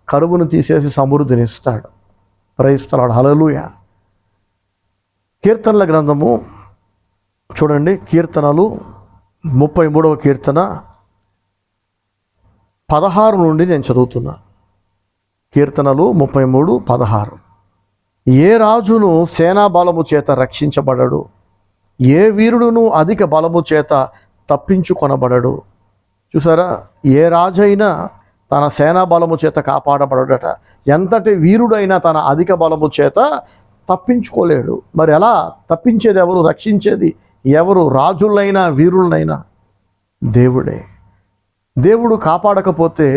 కరువును తీసేసి సమృద్ధినిస్తాడు. ప్రైజ్ ది లార్డ్, హల్లెలూయా. కీర్తనల గ్రంథము చూడండి, కీర్తనలు 33వ కీర్తన 16 నుండి నేను చదువుతున్నా. కీర్తనలు 33:16. ఏ రాజును సేనా బలము చేత రక్షించబడడు, ఏ వీరుడును అధిక బలము చేత తప్పించుకొనబడడు. చూసారా, ఏ రాజైనా తన సేనా బలము చేత కాపాడబడట. ఎంతటి వీరుడైనా తన అధిక బలము చేత తప్పించుకోలేడు. మరి ఎలా తప్పించేది ఎవరు, రక్షించేది ఎవరు? రాజులైనా వీరులైనా దేవుడే. దేవుడు కాపాడకపోతే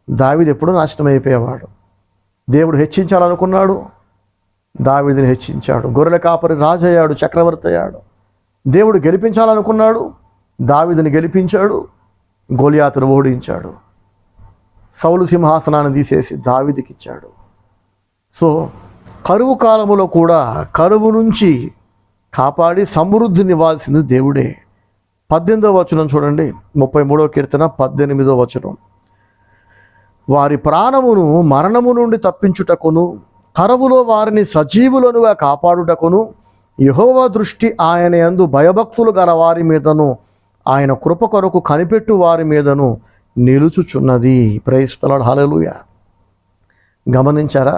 దావీదు ఎప్పుడూ నాశనం అయిపోయేవాడు. దేవుడు హెచ్చించాలనుకున్నాడు, దావీదుని హెచ్చించాడు. గొర్రెల కాపరి రాజు అయ్యాడు, చక్రవర్తి అయ్యాడు. దేవుడు గెలిపించాలనుకున్నాడు, దావీదుని గెలిపించాడు, గోలియాతును ఓడించాడు. సౌలు సింహాసనాన్ని తీసేసి దావీదుకి ఇచ్చాడు. సో కరువు కాలములో కూడా కరువు నుంచి కాపాడి సమృద్ధిని ఇవ్వాల్సింది దేవుడే. 18వ వచనం చూడండి, 33వ కీర్తన 18వ వచనం. వారి ప్రాణమును మరణము నుండి తప్పించుటకును, కరువులో వారిని సజీవులనుగా కాపాడుటకును యెహోవా దృష్టి ఆయన యందు భయభక్తులు గల వారి మీదను, ఆయన కృప కొరకు కనిపెట్టు వారి మీదను నిలుచుచున్నది. ప్రైజ్ ది లార్డ్, హల్లెలూయా. గమనించారా,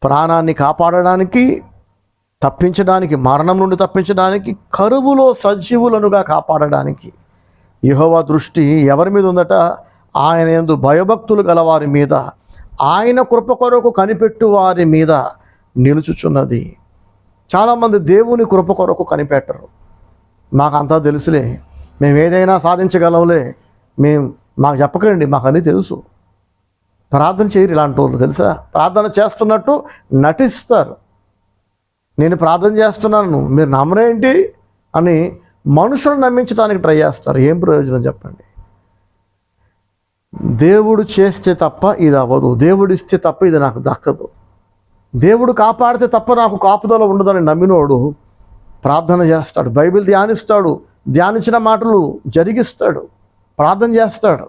ప్రాణాన్ని కాపాడడానికి, తప్పించడానికి, మరణం నుండి తప్పించడానికి, కరువులో సజీవులనుగా కాపాడడానికి యెహోవా దృష్టి ఎవరి మీద ఉందట? ఆయన యందు భయభక్తులు గల వారి మీద, ఆయన కృప కొరకు కనిపెట్టు వారి మీద నిలుచుచున్నది. చాలామంది దేవుని కృప కొరకు కనిపెట్టరు. మాకంతా తెలుసులే, మేము ఏదైనా సాధించగలంలే, మాకు చెప్పకండి, మాకు అన్నీ తెలుసు. ప్రార్థన చేయరు ఇలాంటి వాళ్ళు, తెలుసా? ప్రార్థన చేస్తున్నట్టు నటిస్తారు. నేను ప్రార్థన చేస్తున్నాను, మీరు నమ్మరేంటి అని మనుషులను నమ్మించడానికి ట్రై చేస్తారు. ఏం ప్రయోజనం చెప్పండి? దేవుడు చేస్తే తప్ప ఇది అవ్వదు, దేవుడు ఇస్తే తప్ప ఇది నాకు దక్కదు, దేవుడు కాపాడితే తప్ప నాకు కాపుదల ఉండదని నమ్మినోడు ప్రార్థన చేస్తాడు, బైబిల్ ధ్యానిస్తాడు, ధ్యానించిన మాటలు జరిగిస్తాడు, ప్రార్థన చేస్తాడు,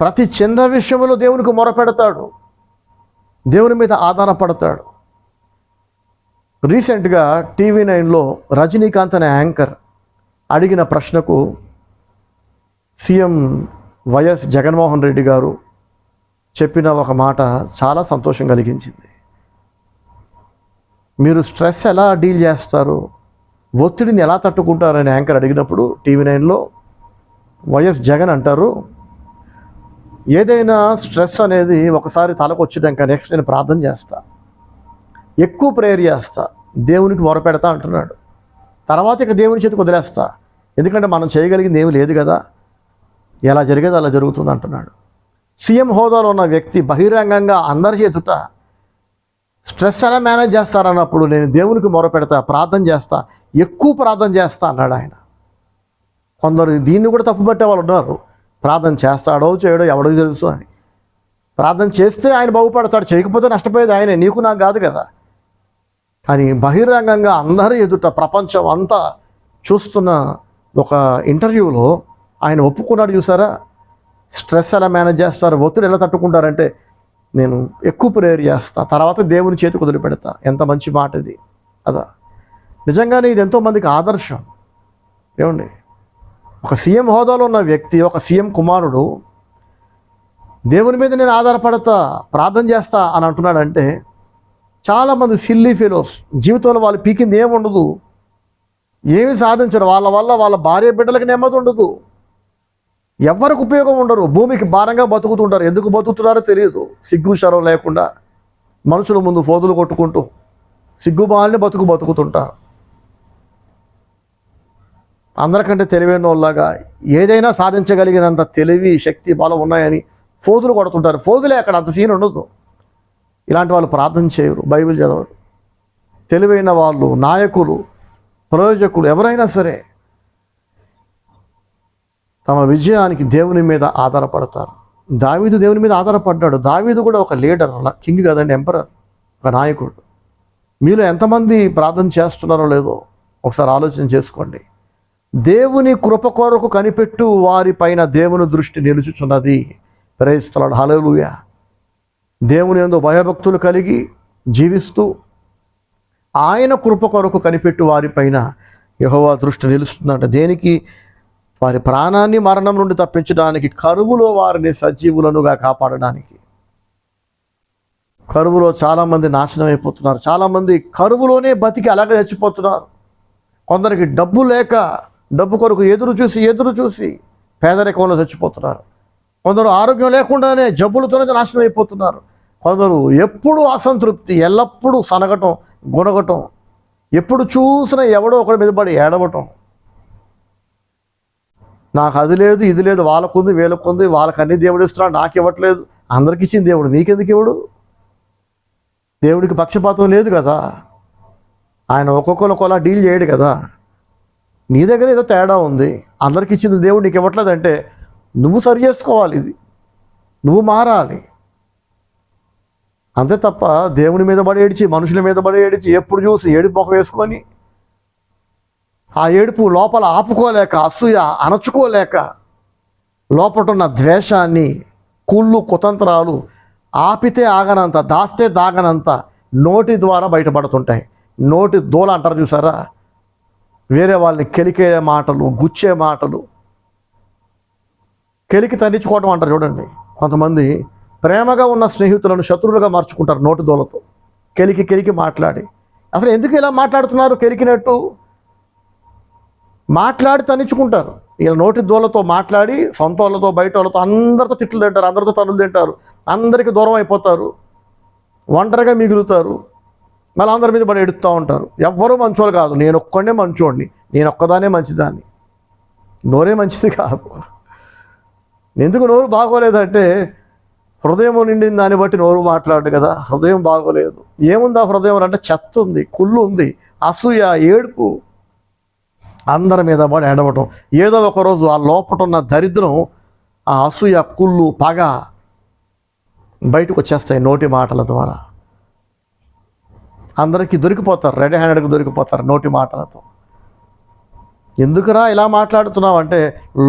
ప్రతి చిన్న విషయంలో దేవునికి మొరపెడతాడు, దేవుని మీద ఆధారపడతాడు. రీసెంట్గా TV9లో రజనీకాంత్ అనే యాంకర్ అడిగిన ప్రశ్నకు సీఎం వైఎస్ జగన్మోహన్ రెడ్డి గారు చెప్పిన ఒక మాట చాలా సంతోషం కలిగించింది. మీరు స్ట్రెస్ ఎలా డీల్ చేస్తారు, ఒత్తిడిని ఎలా తట్టుకుంటారని యాంకర్ అడిగినప్పుడు TV9లో వైఎస్ జగన్ అంటారు, ఏదైనా స్ట్రెస్ అనేది ఒకసారి తలకు వచ్చినాక నెక్స్ట్ నేను ప్రార్థన చేస్తా, ఎక్కువ ప్రేయర్ చేస్తా, దేవునికి మొరపెడతా అంటున్నాడు. తర్వాత ఇక దేవుని చేతికి వదిలేస్తా, ఎందుకంటే మనం చేయగలిగింది ఏమీ లేదు కదా, ఎలా జరిగేది అలా జరుగుతుంది అంటున్నాడు. సీఎం హోదాలో ఉన్న వ్యక్తి బహిరంగంగా అందరి ఎదుట స్ట్రెస్ ఎలా మేనేజ్ చేస్తారన్నప్పుడు నేను దేవునికి మొరపెడతా, ప్రార్థన చేస్తా, ఎక్కువ ప్రార్థన చేస్తా అన్నాడు ఆయన. కొందరు దీన్ని కూడా తప్పుపట్టే వాళ్ళు ఉన్నారు. ప్రార్థన చేస్తాడో చేయడో ఎవడో తెలుసు అని. ప్రార్థన చేస్తే ఆయన బాగుపడతాడు, చేయకపోతే నష్టపోయేది ఆయనే, నీకు నాకు కాదు కదా. కానీ బహిరంగంగా అందరి ఎదుట ప్రపంచం అంతా చూస్తున్న ఒక ఇంటర్వ్యూలో ఆయన ఒప్పుకున్నాడు. చూసారా, స్ట్రెస్ ఎలా మేనేజ్ చేస్తారు, ఒత్తిడి ఎలా తట్టుకుంటారంటే నేను ఎక్కువ ప్రేయర్ చేస్తా, తర్వాత దేవుని చేతికి వదిలిపెడతా. ఎంత మంచి మాట ఇది అదా. నిజంగానే ఇది ఎంతోమందికి ఆదర్శం. ఏమండి, ఒక సీఎం హోదాలో ఉన్న వ్యక్తి, ఒక సీఎం కుమారుడు దేవుని మీద నేను ఆధారపడతా, ప్రార్థన చేస్తా అని అంటున్నాడంటే చాలామంది సిల్లీ ఫెలోస్ జీవితంలో వాళ్ళు పీకింది ఏముండదు, ఏమి సాధించరు, వాళ్ళ వల్ల వాళ్ళ భార్య బిడ్డలకి నెమ్మది ఉండదు, ఎవరికి ఉపయోగం ఉండరు, భూమికి భారంగా బతుకుతుంటారు. ఎందుకు బతుకుతున్నారో తెలియదు, సిగ్గు శరం లేకుండా మనుషుల ముందు ఫోదులు కొట్టుకుంటూ సిగ్గుబాలని బతుకుతుంటారు. అందరికంటే తెలివైన వాళ్ళలాగా ఏదైనా సాధించగలిగినంత తెలివి, శక్తి, బలం ఉన్నాయని ఫోదులు కొడుతుంటారు. ఫోదులే, అక్కడ అంత సీన్ ఉండదు. ఇలాంటి వాళ్ళు ప్రార్థన చేయరు, బైబిల్ చదవరు. తెలివైన వాళ్ళు, నాయకులు, ప్రయోజకులు ఎవరైనా సరే తమ విజయానికి దేవుని మీద ఆధారపడతారు. దావీదు దేవుని మీద ఆధారపడ్డాడు. దావీదు కూడా ఒక లీడర్, కింగ్ కదండి, ఎంపరర్, ఒక నాయకుడు. మీలో ఎంతమంది ప్రార్థన చేస్తున్నారో లేదో ఒకసారి ఆలోచన చేసుకోండి. దేవుని కృప కొరకు కనిపెట్టు వారి పైన దేవుని దృష్టి నిలుచుచున్నది. ప్రైజ్ ది లార్డ్, హల్లెలూయా. దేవుని యందు భయభక్తులు కలిగి జీవిస్తూ ఆయన కృప కొరకు కనిపెట్టు వారి పైన యెహోవా దృష్టి నిలుస్తుందంట. దేనికి? వారి ప్రాణాన్ని మరణం నుండి తప్పించడానికి, కరువులో వారిని సజీవులనుగా కాపాడడానికి. కరువులో చాలామంది నాశనం అయిపోతున్నారు. చాలామంది కరువులోనే బతికి అలాగే చచ్చిపోతున్నారు. కొందరికి డబ్బు లేక, డబ్బు కొరకు ఎదురు చూసి పేదరికంలో చచ్చిపోతున్నారు. కొందరు ఆరోగ్యం లేకుండానే జబ్బులతోనే నాశనం అయిపోతున్నారు. కొందరు ఎప్పుడు అసంతృప్తి, ఎల్లప్పుడూ సనగటం, గుణగటం, ఎప్పుడు చూసినా ఎవడో ఒకటి మీద పడి ఏడవటం. నాకు అది లేదు, ఇది లేదు, వాళ్ళకుంది, వీళ్ళకుంది, వాళ్ళకి అన్ని దేవుడు ఇస్తున్నాడు, నాకు ఇవ్వట్లేదు. అందరికి ఇచ్చింది దేవుడు, నీకెందుకు ఇవ్వడు? దేవుడికి పక్షపాతం లేదు కదా, ఆయన ఒక్కొక్కరు ఒకలా డీల్ చేయడు కదా. నీ దగ్గర ఏదో తేడా ఉంది, అందరికి ఇచ్చింది దేవుడు నీకు ఇవ్వట్లేదంటే నువ్వు సరి చేసుకోవాలి, ఇది నువ్వు మారాలి. అంతే తప్ప దేవుని మీద పడి ఏడిచి, మనుషుల మీద పడి ఏడిచి, ఎప్పుడు చూసి ఏడుపు మొక్క వేసుకొని ఆ ఏడుపు లోపల ఆపుకోలేక, అసూయ అణచుకోలేక, లోపటున్న ద్వేషాన్ని, కుళ్ళు కుతంత్రాలు ఆపితే ఆగనంత, దాస్తే దాగనంత నోటి ద్వారా బయటపడుతుంటాయి. నోటి దూల అంటారు చూసారా, వేరే వాళ్ళని కెలికే మాటలు, గుచ్చే మాటలు, కెలికి తన్నించుకోవటం అంటారు చూడండి. కొంతమంది ప్రేమగా ఉన్న స్నేహితులను శత్రువులుగా మార్చుకుంటారు నోటి దూలతో, కెలికి మాట్లాడి. అసలు ఎందుకు ఇలా మాట్లాడుతున్నారు? కెలికినట్టు మాట్లాడి తన్నించుకుంటారు. వీళ్ళ నోటి దూలతో మాట్లాడి సొంత వాళ్ళతో బయట వాళ్ళతో అందరితో తిట్లు తింటారు, అందరితో తనులు తింటారు, అందరికీ దూరం అయిపోతారు, ఒంటరిగా మిగులుతారు, మళ్ళీ అందరి మీద పడి ఎడుస్తూ ఉంటారు. ఎవ్వరూ మంచోళ్ళు కాదు, నేను ఒక్కడే మంచోడిని, నేను ఒక్కదానే మంచిదాన్ని. నోరే మంచిది కాదు. ఎందుకు నోరు బాగోలేదంటే హృదయం నిండిన దాన్ని బట్టి నోరు మాట్లాడు కదా. హృదయం బాగోలేదు. ఏముంది ఆ హృదయం అంటే చెత్త ఉంది, కుళ్ళు ఉంది, అసూయ, ఏడుపు, అందరి మీద పడి ఏడవటం. ఏదో ఒకరోజు ఆ లోపట ఉన్న దరిద్రం, ఆ అసూయ, కుళ్ళు, పగ బయటకు వచ్చేస్తాయి నోటి మాటల ద్వారా. అందరికీ దొరికిపోతారు, రెడీ హ్యాండెడ్గా దొరికిపోతారు నోటి మాటలతో. ఎందుకురా ఇలా మాట్లాడుతున్నావు అంటే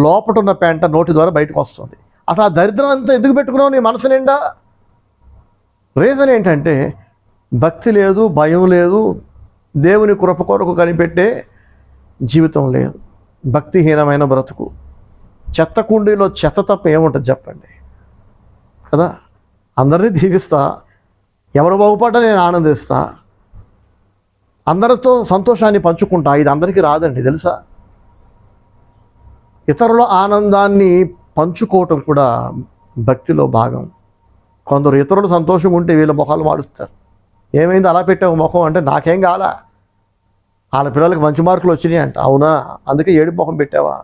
లోపట ఉన్న పెంట నోటి ద్వారా బయటకు వస్తుంది. అసలు ఆ దరిద్రం అంతా ఎందుకు పెట్టుకున్నావు నీ మనసు నిండా? రీజన్ ఏంటంటే భక్తి లేదు, భయం లేదు, దేవుని కృప కొరకు కనిపెట్టే జీవితం లేదు, భక్తిహీనమైన బ్రతుకు. చెత్త కుండీలో చెత్త తప్ప ఏముంటుంది చెప్పండి కదా. అందరినీ దీవిస్తా, ఎవరు బాగుపడ్డా నేను ఆనందిస్తా, అందరితో సంతోషాన్ని పంచుకుంటా. ఇది అందరికీ రాదండి తెలుసా. ఇతరుల ఆనందాన్ని పంచుకోవటం కూడా భక్తిలో భాగం. కొందరు ఇతరులు సంతోషంగా ఉంటే వీళ్ళ మొహాలు మాడుస్తారు. ఏమైంది అలా పెట్టావు ముఖం అంటే, నాకేం కాలా, వాళ్ళ పిల్లలకి మంచి మార్కులు వచ్చినాయి అంట. అవునా, అందుకే ఏడు మొహం పెట్టావా?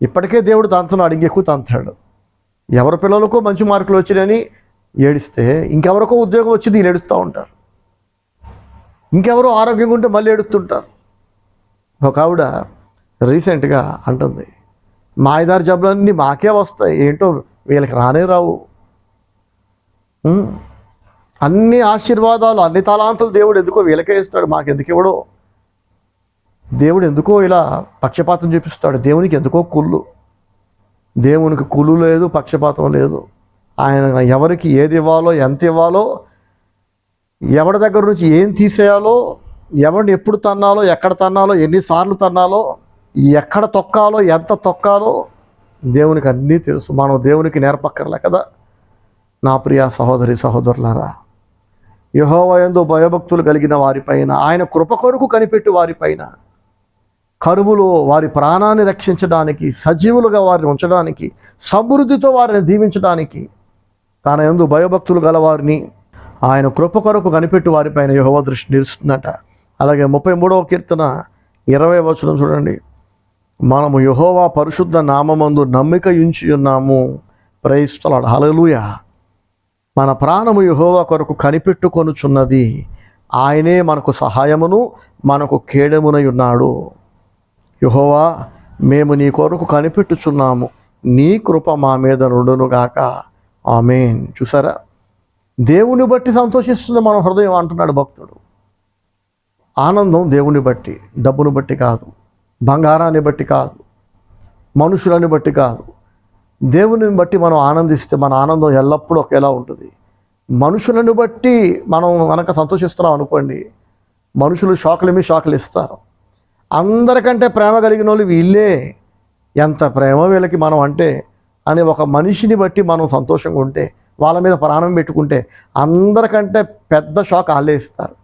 ఇప్పటికే దేవుడు తంతున్నాడు, ఇంకెక్కువ తంతాడు. ఎవరి పిల్లలకో మంచి మార్కులు వచ్చినాయని ఏడిస్తే ఇంకెవరికో ఉద్యోగం వచ్చింది వీళ్ళు ఏడుస్తూ ఉంటారు. ఇంకెవరో ఆరోగ్యంగా ఉంటే మళ్ళీ ఏడుస్తుంటారు. ఒక ఆవిడ రీసెంట్గా అంటుంది, మాయదారి జబ్బులన్నీ మాకే వస్తాయి, ఏంటో వీళ్ళకి రానే రావు. అన్ని ఆశీర్వాదాలు, అన్ని తలాంతులు దేవుడు ఎందుకో వీళ్ళకే ఇస్తాడు, మాకెందుకు ఇవ్వడో. దేవుడు ఎందుకో ఇలా పక్షపాతం చూపిస్తాడు. దేవునికి ఎందుకో కుళ్ళు. దేవునికి కుళ్ళు లేదు, పక్షపాతం లేదు. ఆయన ఎవరికి ఏది ఇవ్వాలో, ఎంత ఇవ్వాలో, ఎవరి దగ్గర నుంచి ఏం తీసేయాలో, ఎవరిని ఎప్పుడు తన్నాలో, ఎక్కడ తన్నాలో, ఎన్నిసార్లు తన్నాలో, ఎక్కడ తొక్కాలో, ఎంత తొక్కాలో దేవునికి అన్నీ తెలుసు. మనం దేవునికి నేర్పక్కర్లే కదా. నా ప్రియ సహోదరి సహోదరులారా, యెహోవా యందు భయభక్తులు కలిగిన వారిపైన, ఆయన కృప కొరకు కనిపెట్టి వారిపైన, కరువులో వారి ప్రాణాన్ని రక్షించడానికి, సజీవులుగా వారిని ఉంచడానికి, సమృద్ధితో వారిని దీవించడానికి, తన యందు భయభక్తులు గలవారిని ఆయన కృప కొరకు కనిపెట్టి వారిపైన యెహోవా దృష్టి నిలుస్తుందట. అలాగే 33వ కీర్తన 20వ వచనం చూడండి. మనము యెహోవా పరిశుద్ధ నామమందు నమ్మిక ఉంచి ఉన్నాము. ప్రైజ్ ది లార్డ్, హల్లెలూయా. మన ప్రాణము యెహోవా కొరకు కనిపెట్టుకొనుచున్నది, ఆయనే మనకు సహాయమును మనకు కేడమునై ఉన్నాడు. యెహోవా, మేము నీ కొరకు కనిపెట్టుచున్నాము, నీ కృప మా మీద నుండునుగాక. ఆమేన్. చూసారా, దేవుని బట్టి సంతోషిస్తుంది మన హృదయం అంటున్నాడు భక్తుడు. ఆనందం దేవుని బట్టి, డబ్బును బట్టి కాదు, బంగారాన్ని బట్టి కాదు, మనుషులని బట్టి కాదు. దేవుని బట్టి మనం ఆనందిస్తే మన ఆనందం ఎల్లప్పుడూ ఒకేలా ఉంటుంది. మనుషులను బట్టి మనం కనుక సంతోషిస్తున్నాం అనుకోండి, మనుషులు షాకులు ఇస్తారు. అందరికంటే ప్రేమ కలిగిన వాళ్ళు వీళ్ళే, ఎంత ప్రేమ వీళ్ళకి మనం అంటే అని ఒక మనిషిని బట్టి మనం సంతోషంగా ఉంటే, వాళ్ళ మీద ప్రాణం పెట్టుకుంటే అందరికంటే పెద్ద షాక్ వాళ్ళే ఇస్తారు.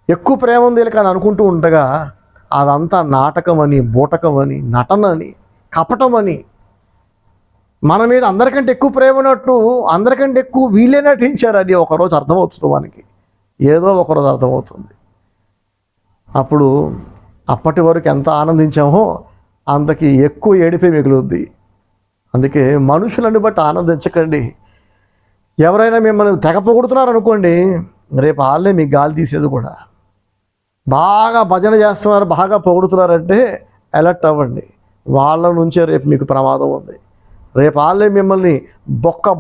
ఎక్కువ ప్రేమ ఉంది వీళ్ళకి అని అనుకుంటూ ఉండగా అదంతా నాటకమని, బూటకమని, నటనని, కపటమని, మన మీద అందరికంటే ఎక్కువ ప్రేమ ఉన్నట్టు అందరికంటే ఎక్కువ వీళ్ళే నటించారని ఒకరోజు అర్థమవుతుంది మనకి. ఏదో ఒకరోజు అర్థమవుతుంది. అప్పుడు అప్పటి వరకు ఎంత ఆనందించామో అంతకి ఎక్కువ ఏడిపే మిగులుద్ది. అందుకే మనుషులను బట్టి ఆనందించకండి. ఎవరైనా మిమ్మల్ని తెగ పొగుడుతున్నారు అనుకోండి, రేపు వాళ్ళే మీకు గాలి తీసేది కూడా. బాగా భజన చేస్తున్నారు, బాగా పొగుడుతున్నారంటే అలర్ట్ అవ్వండి, వాళ్ళ నుంచే రేపు మీకు ప్రమాదం ఉంది. రేపు వాళ్ళే మిమ్మల్ని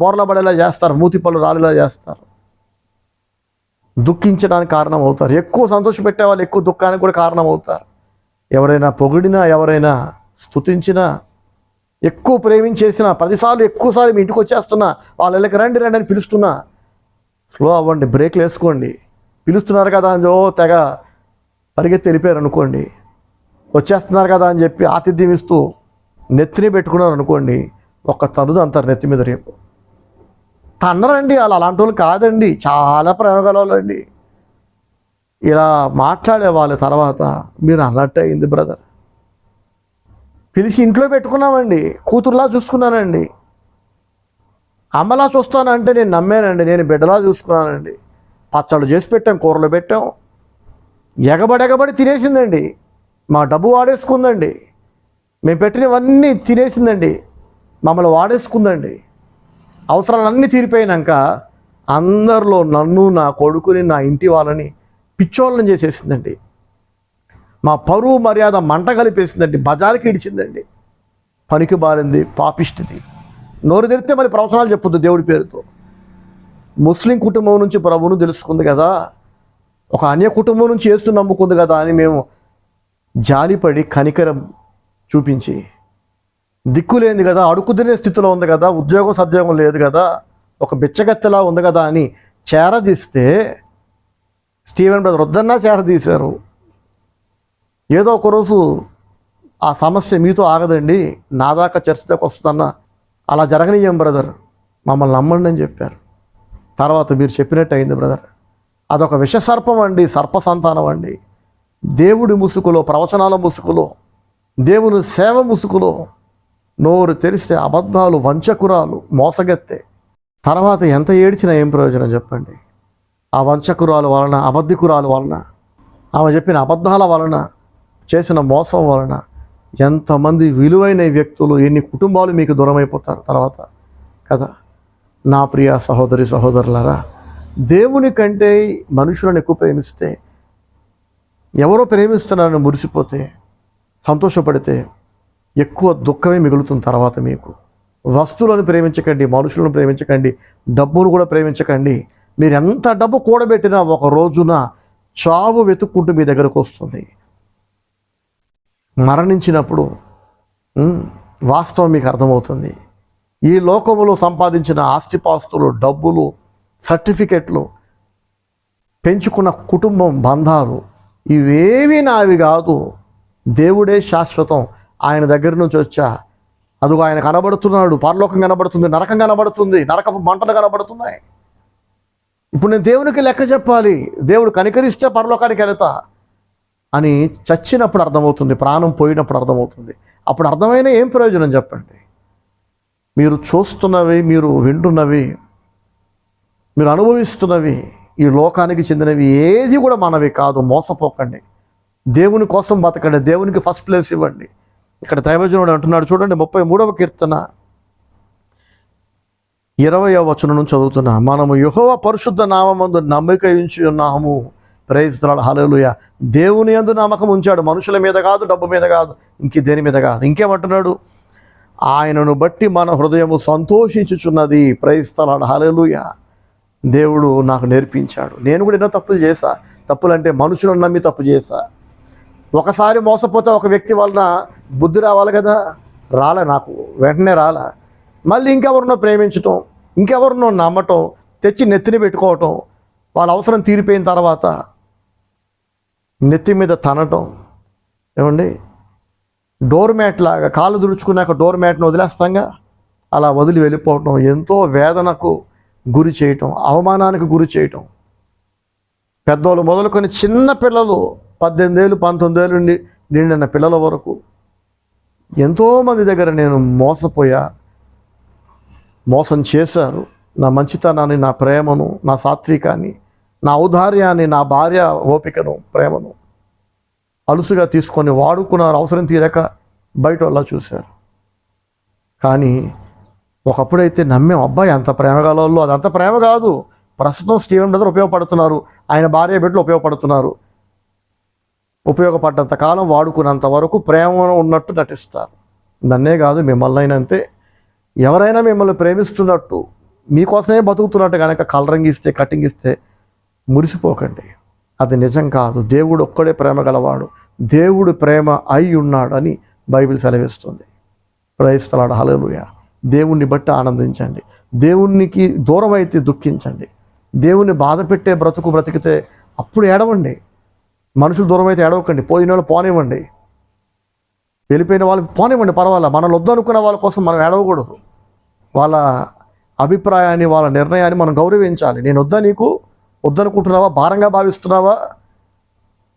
బోర్ల పడేలా చేస్తారు, మూతి పళ్ళు రాలేలా చేస్తారు, దుఃఖించడానికి కారణం అవుతారు. ఎక్కువ సంతోషపెట్టే వాళ్ళు ఎక్కువ దుఃఖానికి కూడా కారణం అవుతారు. ఎవరైనా పొగిడినా, ఎవరైనా స్తుతించినా, ఎక్కువ ప్రేమించేసినా, 10 సార్లు ఎక్కువసార్లు మీ ఇంటికి వచ్చేస్తున్నా, వాళ్ళ ఇళ్ళకి రండి రండి అని పిలుస్తున్నా స్లో అవ్వండి, బ్రేక్లు వేసుకోండి. పిలుస్తున్నారు కదా అని తెగ పరిగెత్తి వెళ్ళిపోయారు అనుకోండి, వచ్చేస్తున్నారు కదా అని చెప్పి ఆతిథ్యం ఇస్తూ నెత్తిని పెట్టుకున్నారు అనుకోండి, ఒక్క తనుదు అంటారు నెత్తి మీద. రేపు తన్నరండి, వాళ్ళు అలాంటి వాళ్ళు కాదండి, చాలా ప్రేమ గలవాళ్ళండి. ఇలా మాట్లాడే వాళ్ళ తర్వాత మీరు అన్నట్టు అయింది బ్రదర్, పిలిచి ఇంట్లో పెట్టుకున్నామండి. కూతురులా చూసుకున్నానండి. అమ్మలా చూస్తానంటే నేను నమ్మానండి. నేను బిడ్డలా చూసుకున్నానండి. పచ్చళ్ళు చేసి పెట్టాం, కూరలు పెట్టాం. ఎగబడి తినేసిందండి. మా డబ్బు వాడేసుకుందండి. మేము పెట్టినవన్నీ తినేసిందండి. మమ్మల్ని వాడేసుకుందండి. అవసరాలన్నీ తీరిపోయినాక అందరిలో నన్ను, నా కొడుకుని, నా ఇంటి వాళ్ళని పిచ్చోళ్ళని చేసేసిందండి. మా పరువు మర్యాద మంట కలిపేసిందండి. బజారుకి ఇడిచిందండి. పనికి బారింది, పాపిష్టిది. నోరు తెరిస్తే మరి ప్రవచనాలు చెప్పుద్ది దేవుడి పేరుతో. ముస్లిం కుటుంబం నుంచి ప్రభువును తెలుసుకుంది కదా, ఒక అన్య కుటుంబం నుంచి యేసు నమ్ముకుంది కదా అని మేము జాలిపడి కనికరం చూపించి, దిక్కులేంది కదా, అడుక్కుతినే స్థితిలో ఉంది కదా, ఉద్యోగం సద్యోగం లేదు కదా, ఒక బిచ్చగత్తెలా ఉంది కదా అని చేరదీస్తే స్టీవెన్ బ్రదర్ వద్దన్నా చేరదీశారు. ఏదో ఒకరోజు ఆ సమస్య మీతో ఆగదండి, నా దాకా చర్చ దాకా వస్తుందన్న, అలా జరగనీయం బ్రదర్, మమ్మల్ని నమ్మండి అని చెప్పారు. తర్వాత మీరు చెప్పినట్టు అయింది బ్రదర్. అదొక విషసర్పం అండి, సర్ప సంతానం అండి. దేవుడి ముసుగులో, ప్రవచనాల ముసుగులో, దేవుని సేవ ముసుగులో నోరు తెరిస్తే అబద్ధాలు, వంచకురాలు, మోసగెత్తే. తర్వాత ఎంత ఏడ్చినా ఏం ప్రయోజనం చెప్పండి? ఆ వంచకురాలు వలన, అబద్ధికురాలు వలన, ఆమె చెప్పిన అబద్ధాల వలన, చేసిన మోసం వలన ఎంతమంది విలువైన వ్యక్తులు, ఎన్ని కుటుంబాలు మీకు దూరం అయిపోతారు తర్వాత కదా. నా ప్రియ సహోదరి సహోదరులారా, దేవుని కంటే మనుషులను ఎక్కువ ప్రేమిస్తే, ఎవరో ప్రేమిస్తున్నారని మురిసిపోతే, సంతోషపడితే ఎక్కువ దుఃఖమే మిగులుతుంది తర్వాత మీకు. వస్తువులను ప్రేమించకండి, మనుషులను ప్రేమించకండి, డబ్బును కూడా ప్రేమించకండి. మీరు ఎంత డబ్బు కూడబెట్టినా ఒక రోజున చావు వెతుక్కుంటూ మీ దగ్గరకు వస్తుంది. మరణించినప్పుడు వాస్తవం మీకు అర్థమవుతుంది. ఈ లోకములో సంపాదించిన ఆస్తిపాస్తులు, డబ్బులు, సర్టిఫికెట్లు, పెంచుకున్న కుటుంబం, బంధాలు, ఇవేవి నావి కాదు. దేవుడే శాశ్వతం. ఆయన దగ్గర నుంచి వచ్చా. అదుగో ఆయన కనబడుతున్నాడు. పరలోకం కనబడుతుంది, నరకం కనబడుతుంది, నరకపు మంటలు కనబడుతున్నాయి. ఇప్పుడు నేను దేవునికి లెక్క చెప్పాలి. దేవుడు కనికరిస్తే పరలోకానికి వెళతా అని చచ్చినప్పుడు అర్థమవుతుంది, ప్రాణం పోయినప్పుడు అర్థమవుతుంది. అప్పుడు అర్థమైన ఏం ప్రయోజనం చెప్పండి? మీరు చూస్తున్నవి, మీరు వింటున్నవి, మీరు అనుభవిస్తున్నవి ఈ లోకానికి చెందినవి ఏది కూడా మనవి కాదు. మోసపోకండి. దేవుని కోసం బతకండి. దేవునికి ఫస్ట్ ప్లేస్ ఇవ్వండి. ఇక్కడ దైవజనుడు అంటున్నాడు చూడండి, 33వ కీర్తన 20వ వచనం నుంచి చదువుతున్నా. మనము యెహోవా పరిశుద్ధ నామమందు నమ్మిక ఉంచి ఉన్నాము. ప్రైజ్ ది లార్డ్, హల్లెలూయా. దేవుని యందు నమ్మకం ఉంచాడు, మనుషుల మీద కాదు, డబ్బు మీద కాదు, దేని మీద కాదు. ఇంకేమంటున్నాడు? ఆయనను బట్టి మన హృదయము సంతోషించుచున్నది. ప్రైజ్ ది లార్డ్, హల్లెలూయా. దేవుడు నాకు నేర్పించాడు. నేను కూడా ఎన్నో తప్పులు చేశా. తప్పులు అంటే మనుషులను నమ్మి తప్పు చేశా. ఒకసారి మోసపోతే ఒక వ్యక్తి వలన బుద్ధి రావాలి కదా, రాలే, నాకు వెంటనే రాలే. మళ్ళీ ఇంకెవరినో ప్రేమించటం, ఇంకెవరినో నమ్మటం, తెచ్చి నెత్తిని పెట్టుకోవటం, వాళ్ళ అవసరం తీరిపోయిన తర్వాత నెత్తి మీద తనటం. ఏమండి, డోర్ మ్యాట్ లాగా కాళ్ళు దుడుచుకున్నాక డోర్ మ్యాట్ను వదిలేస్తాంగా, అలా వదిలి వెళ్ళిపోవటం, ఎంతో వేదనకు గురి చేయటం, అవమానానికి గురి చేయటం. పెద్దవాళ్ళు మొదలుకొని చిన్న పిల్లలు 18 ఏళ్ళు 19 ఏళ్ళు నిండిన పిల్లల వరకు ఎంతోమంది దగ్గర నేను మోసపోయా. మోసం చేశారు. నా మంచితనాన్ని, నా ప్రేమను, నా సాత్వికాన్ని, నా ఔదార్యాన్ని, నా భార్య ఓపికను, ప్రేమను అలుసుగా తీసుకొని వాడుకున్నారు. అవసరం తీరక బయట వాళ్ళ చూశారు. కానీ ఒకప్పుడైతే నమ్మేం, అబ్బాయి అంత ప్రేమ గలవాళ్ళు. అది అంత ప్రేమ కాదు. ప్రస్తుతం స్టీవెన్ బ్రదర్ ఉపయోగపడుతున్నారు, ఆయన భార్య బిడ్డలు ఉపయోగపడుతున్నారు. ఉపయోగపడ్డంత కాలం, వాడుకున్నంత వరకు ప్రేమ ఉన్నట్టు నటిస్తారు. నన్నే కాదు, మిమ్మల్ని అయినంతే. ఎవరైనా మిమ్మల్ని ప్రేమిస్తున్నట్టు, మీకోసమే బతుకుతున్నట్టు కనుక కలరింగ్ ఇస్తే, కటింగ్ ఇస్తే మురిసిపోకండి. అది నిజం కాదు. దేవుడు ఒక్కడే ప్రేమ గలవాడు. దేవుడు ప్రేమ అయి ఉన్నాడు అని బైబిల్ సెలవిస్తుంది. ప్రైజ్ ది లార్డ్, హల్లెలూయా. దేవుణ్ణి బట్టి ఆనందించండి. దేవునికి దూరం అయితే దుఃఖించండి. దేవుని బాధ పెట్టే బ్రతుకు బ్రతికితే అప్పుడు ఏడవండి. మనుషులు దూరం అయితే ఏడవకండి. పోయిన వాళ్ళు పోనివ్వండి, వెళ్ళిపోయిన వాళ్ళు పోనివ్వండి, పర్వాలేదు. మనం వద్దనుకున్న వాళ్ళ కోసం మనం ఏడవకూడదు. వాళ్ళ అభిప్రాయాన్ని, వాళ్ళ నిర్ణయాన్ని మనం గౌరవించాలి. నేను నీకు వద్దనుకుంటున్నావా, భారంగా భావిస్తున్నావా,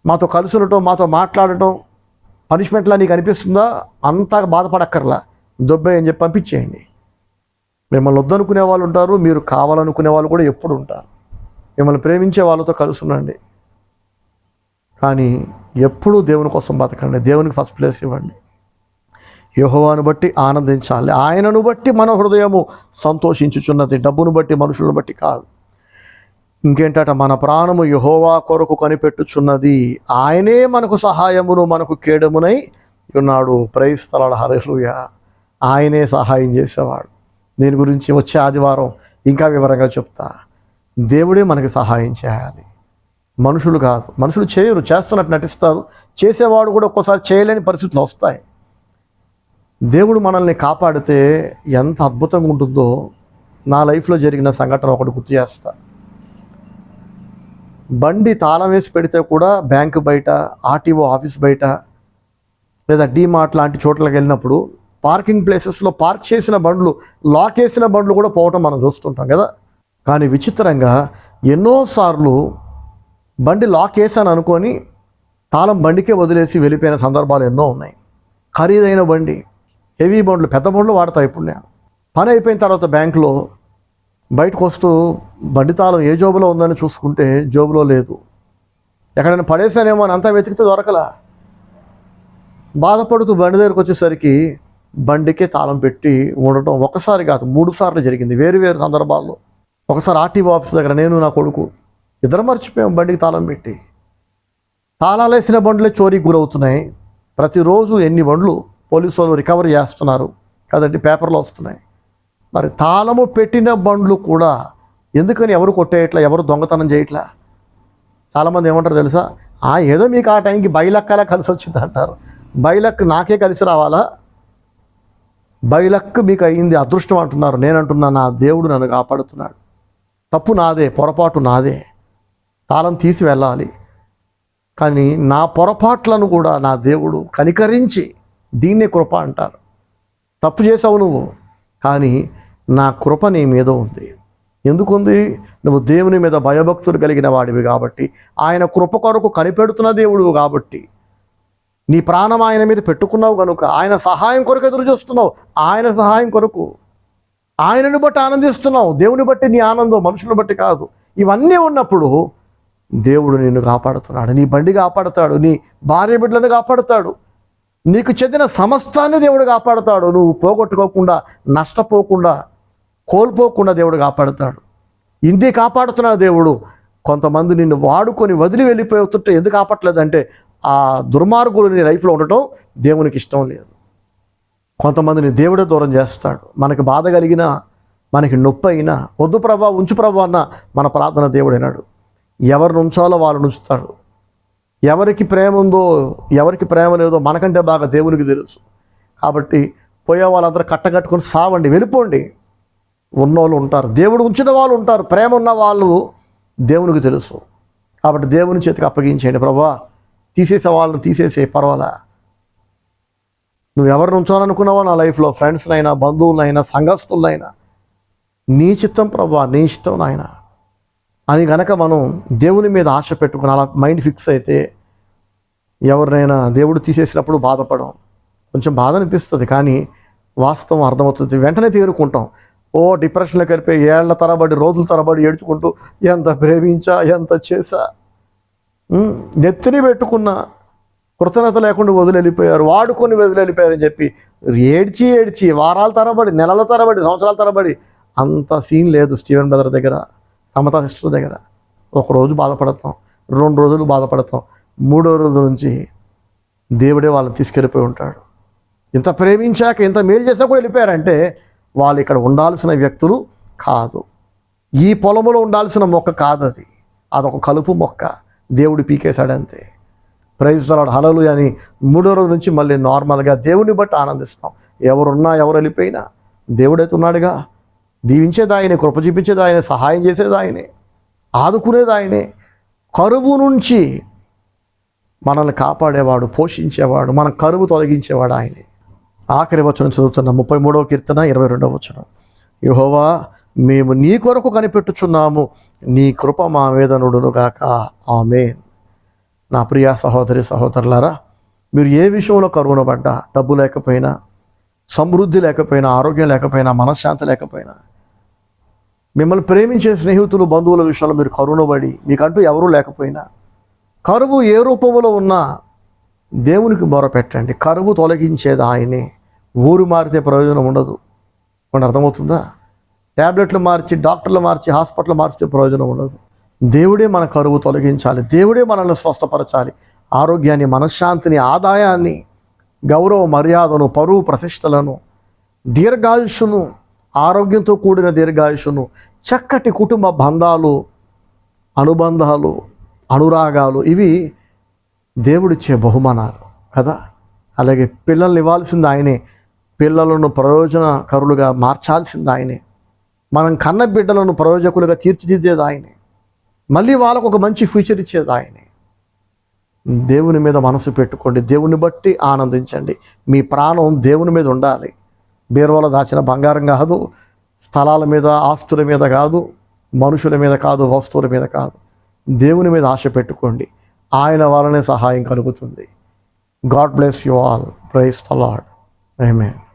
మాతో కలిసి ఉండటం, మాతో మాట్లాడటం, పనిష్మెంట్లా నీకు అనిపిస్తుందా? అంతా బాధపడక్కర్లా, దొబ్బే అని చెప్పి పంపించేయండి. మిమ్మల్ని వద్దనుకునే వాళ్ళు ఉంటారు, మీరు కావాలనుకునే వాళ్ళు కూడా ఎప్పుడు ఉంటారు. మిమ్మల్ని ప్రేమించే వాళ్ళతో కలిసి ఉండండి, కానీ ఎప్పుడూ దేవుని కోసం బతకండి. దేవునికి ఫస్ట్ ప్లేస్ ఇవ్వండి. యెహోవాను బట్టి ఆనందించాలి, ఆయనను బట్టి మన హృదయము సంతోషించుచున్నది, డబ్బును బట్టి మనుషులను బట్టి కాదు. ఇంకేంటట, మన ప్రాణము యెహోవా కొరకు కనిపెట్టుచున్నది, ఆయనే మనకు సహాయమును మనకు కేడమునై ఉన్నాడు. ప్రైజ్ ది లార్డ్, హల్లెలూయా. ఆయనే సహాయం చేసేవాడు. దీని గురించి వచ్చే ఆదివారం ఇంకా వివరంగా చెప్తా. దేవుడే మనకి సహాయం చేయాలి, మనుషులు కాదు. మనుషులు చేయరు, చేస్తున్నట్టు నటిస్తారు. చేసేవాడు కూడా ఒక్కోసారి చేయలేని పరిస్థితులు వస్తాయి. దేవుడు మనల్ని కాపాడితే ఎంత అద్భుతంగా ఉంటుందో నా లైఫ్లో జరిగిన సంఘటన ఒకటి గుర్తు చేస్తా. బండి తాళం వేసి పెడితే కూడా బ్యాంకు బయట, ఆర్టీఓ ఆఫీస్ బయట, లేదా డీమార్ట్ లాంటి చోట్లకి వెళ్ళినప్పుడు పార్కింగ్ ప్లేసెస్లో పార్క్ చేసిన బండ్లు, లాక్ వేసిన బండ్లు కూడా పోవటం మనం చూస్తుంటాం కదా. కానీ విచిత్రంగా ఎన్నోసార్లు బండి లాక్ వేసాను అనుకొని తాళం బండికే వదిలేసి వెళ్ళిపోయిన సందర్భాలు ఎన్నో ఉన్నాయి. ఖరీదైన బండి, హెవీ బండ్లు, పెద్ద బండ్లు వాడతా. ఇప్పుడు నేను పని అయిపోయిన తర్వాత బ్యాంకులో బయటకు వస్తూ బండి తాళం ఏ జోబులో ఉందని చూసుకుంటే జోబులో లేదు. ఎక్కడైనా పడేసానేమో అని అంతా వెతికితే దొరకలా. బాధపడుతూ బండి దగ్గరికి వచ్చేసరికి బండికే తాళం పెట్టి ఉండటం ఒకసారి కాదు 3 సార్లు జరిగింది, వేరు వేరు సందర్భాల్లో. ఒకసారి ఆర్టీఓ ఆఫీస్ దగ్గర నేను నా కొడుకు ఇద్దరు మర్చిపోయాం బండికి తాళం పెట్టి. తాళాలు వేసిన బండ్లే చోరీకి గురవుతున్నాయి. ప్రతిరోజు ఎన్ని బండ్లు పోలీసు వాళ్ళు రికవరీ చేస్తున్నారు కదండి, పేపర్లో వస్తున్నాయి. మరి తాళము పెట్టిన బండ్లు కూడా ఎందుకని ఎవరు కొట్టేయట్లా, ఎవరు దొంగతనం చేయట్లా? చాలామంది ఏమంటారు తెలుసా, ఏదో మీకు ఆ టైంకి బైలక్కలా కలిసి వచ్చింది అంటారు. బైలక్ నాకే కలిసి రావాలా? బైలక్ మీకు అయ్యింది అదృష్టం అంటున్నారు. నేనంటున్నా, నా దేవుడు నన్ను కాపాడుతున్నాడు. తప్పు నాదే, పొరపాటు నాదే, తాళం తీసి వెళ్ళాలి. కానీ నా పొరపాట్లను కూడా నా దేవుడు కనికరించి, దీన్నే కృప అంటారు. తప్పు చేసావు నువ్వు, కానీ నా కృప నీ మీద ఉంది. ఎందుకుంది? నువ్వు దేవుని మీద భయభక్తులు కలిగిన వాడివి కాబట్టి, ఆయన కృప కొరకు కనిపెడుతున్న దేవుడు కాబట్టి, నీ ప్రాణం ఆయన మీద పెట్టుకున్నావు కనుక ఆయన సహాయం కొరకు ఎదురు చూస్తున్నావు. ఆయన సహాయం కొరకు ఆయనను బట్టి ఆనందిస్తున్నావు. దేవుని బట్టి నీ ఆనందం, మనుషులను బట్టి కాదు. ఇవన్నీ ఉన్నప్పుడు దేవుడు నిన్ను కాపాడుతున్నాడు. నీ బండి కాపాడుతాడు, నీ భార్య బిడ్డలను కాపాడుతాడు, నీకు చెందిన సమస్తాన్ని దేవుడు కాపాడుతాడు. నువ్వు పోగొట్టుకోకుండా, నష్టపోకుండా, కోల్పోకుండా దేవుడు కాపాడుతాడు. ఇంటి కాపాడుతున్నాడు దేవుడు. కొంతమంది నిన్ను వాడుకొని వదిలి వెళ్ళిపోతుంటే ఎందుకు కాపాడలేదంటే ఆ దుర్మార్గులు నీ లైఫ్లో ఉండటం దేవునికి ఇష్టం లేదు. కొంతమందిని దేవుడే దూరం చేస్తాడు. మనకి బాధ కలిగినా, మనకి నొప్పి అయినా, వద్దు ప్రభా ఉంచు ప్రభా అన్న మన ప్రార్థన దేవుడు వినాడు. ఎవరిని ఉంచాలో వాళ్ళని ఉంచుతాడు. ఎవరికి ప్రేమ ఉందో, ఎవరికి ప్రేమ లేదో మనకంటే బాగా దేవునికి తెలుసు. కాబట్టి పోయే వాళ్ళందరూ కట్టగట్టుకొని సావండి, వెళ్ళిపోండి. ఉన్నోళ్ళు ఉంటారు, దేవుడు ఉంచిన వాళ్ళు ఉంటారు, ప్రేమ ఉన్న వాళ్ళు దేవునికి తెలుసు. కాబట్టి దేవుని చేతికి అప్పగించేయండి. ప్రభా తీసేసే వాళ్ళని తీసేసే, పర్వాలా. నువ్వు ఎవరిని ఉంచాలనుకున్నావో నా లైఫ్లో, ఫ్రెండ్స్నైనా, బంధువులైనా, సంఘస్థులైనా, నీ చిత్తం ప్రభా, నీ ఇష్టం నాయన అని గనక మనం దేవుని మీద ఆశ పెట్టుకుని అలా మైండ్ ఫిక్స్ అయితే, ఎవరినైనా దేవుడు తీసేసినప్పుడు బాధపడం, కొంచెం బాధ అనిపిస్తుంది, కానీ వాస్తవం అర్థమవుతుంది. వెంటనే తేరుకుంటాం. డిప్రెషన్లోకి వెళ్ళిపోయి ఏళ్ల తరబడి, రోజుల తరబడి ఏడ్చుకుంటూ ఎంత ప్రేమించా, ఎంత చేశా, నెత్తిని పెట్టుకున్న కృతజ్ఞత లేకుండా వదిలి వెళ్ళిపోయారు, వాడుకొని వదిలి వెళ్ళిపోయారని చెప్పి ఏడ్చి ఏడ్చి వారాల తరబడి, నెలల తరబడి, సంవత్సరాల తరబడి అంత సీన్ లేదు. స్టీవెన్ బ్రదర్ దగ్గర, సమతా సిస్టర్ దగ్గర ఒకరోజు బాధపడతాం, 2 రోజులు బాధపడతాం, 3వ రోజు నుంచి దేవుడే వాళ్ళని తీసుకెళ్ళిపోయి ఉంటాడు. ఇంత ప్రేమించాక, ఇంత మేలు చేసా కూడా వెళ్ళిపోయారంటే వాళ్ళు ఇక్కడ ఉండాల్సిన వ్యక్తులు కాదు. ఈ పొలంలో ఉండాల్సిన మొక్క కాదు అది. అదొక కలుపు మొక్క, దేవుడు పీకేశాడంతే. ప్రైజ్ ది లార్డ్, హల్లెలూయా అని 3వ రోజు నుంచి మళ్ళీ నార్మల్గా దేవుని బట్టి ఆనందిస్తాం. ఎవరున్నా ఎవరు వెళ్ళిపోయినా దేవుడైతే ఉన్నాడుగా. దీవించేది ఆయనే, కృప చూపించేది ఆయనే, సహాయం చేసేది ఆయనే, ఆదుకునేది ఆయనే. కరువు నుంచి మనల్ని కాపాడేవాడు, పోషించేవాడు, మన కరువు తొలగించేవాడు ఆయనే. ఆఖరి వచనం చదువుతున్న 33వ కీర్తన 22వ వచనం. యెహోవా మేము నీ కొరకు కనిపెట్టుచున్నాము, నీ కృప మా మీద నుండునుగాక. ఆమేన్. నా ప్రియ సహోదరి సహోదరులారా, మీరు ఏ విషయంలో కరువున పడ్డా, డబ్బు లేకపోయినా, సమృద్ధి లేకపోయినా, ఆరోగ్యం లేకపోయినా, మనశ్శాంతి లేకపోయినా, మిమ్మల్ని ప్రేమించే స్నేహితులు, బంధువుల విషయంలో మీరు కరువునబడి మీకంటూ ఎవరూ లేకపోయినా, కరువు ఏ రూపంలో ఉన్నా దేవునికి మొరపెట్టండి. కరువు తొలగించేది ఆయనే. ఊరు మారితే ప్రయోజనం ఉండదు. మనకు అర్థమవుతుందా? ట్యాబ్లెట్లు మార్చి, డాక్టర్లు మార్చి, హాస్పిటల్ మార్చితే ప్రయోజనం ఉండదు. దేవుడే మన కరువు తొలగించాలి. దేవుడే మనల్ని స్వస్థపరచాలి. ఆరోగ్యాన్ని, మనశ్శాంతిని, ఆదాయాన్ని, గౌరవ మర్యాదను, పరువు ప్రతిష్టలను, దీర్ఘాయుషును, ఆరోగ్యంతో కూడిన దీర్ఘాయుషును, చక్కటి కుటుంబ బంధాలు, అనుబంధాలు, అనురాగాలు, ఇవి దేవుడిచ్చే బహుమానాలు కదా. అలాగే పిల్లల్ని ఇవ్వాల్సింది ఆయనే. పిల్లలను ప్రయోజనకరులుగా మార్చాల్సింది ఆయనే. మనం కన్న బిడ్డలను ప్రయోజకులుగా తీర్చిదిద్దేది ఆయనే. మళ్ళీ వాళ్ళకు ఒక మంచి ఫ్యూచర్ ఇచ్చేది ఆయనే. దేవుని మీద మనసు పెట్టుకోండి. దేవుని బట్టి ఆనందించండి. మీ ప్రాణం దేవుని మీద ఉండాలి. బీరువాలో దాచిన బంగారం కాదు, స్థలాల మీద, ఆస్తుల మీద కాదు, మనుషుల మీద కాదు, వస్తువుల మీద కాదు. దేవుని మీద ఆశ పెట్టుకోండి. ఆయన వలనే సహాయం కలుగుతుంది. God bless you all. Praise the lord. Amen.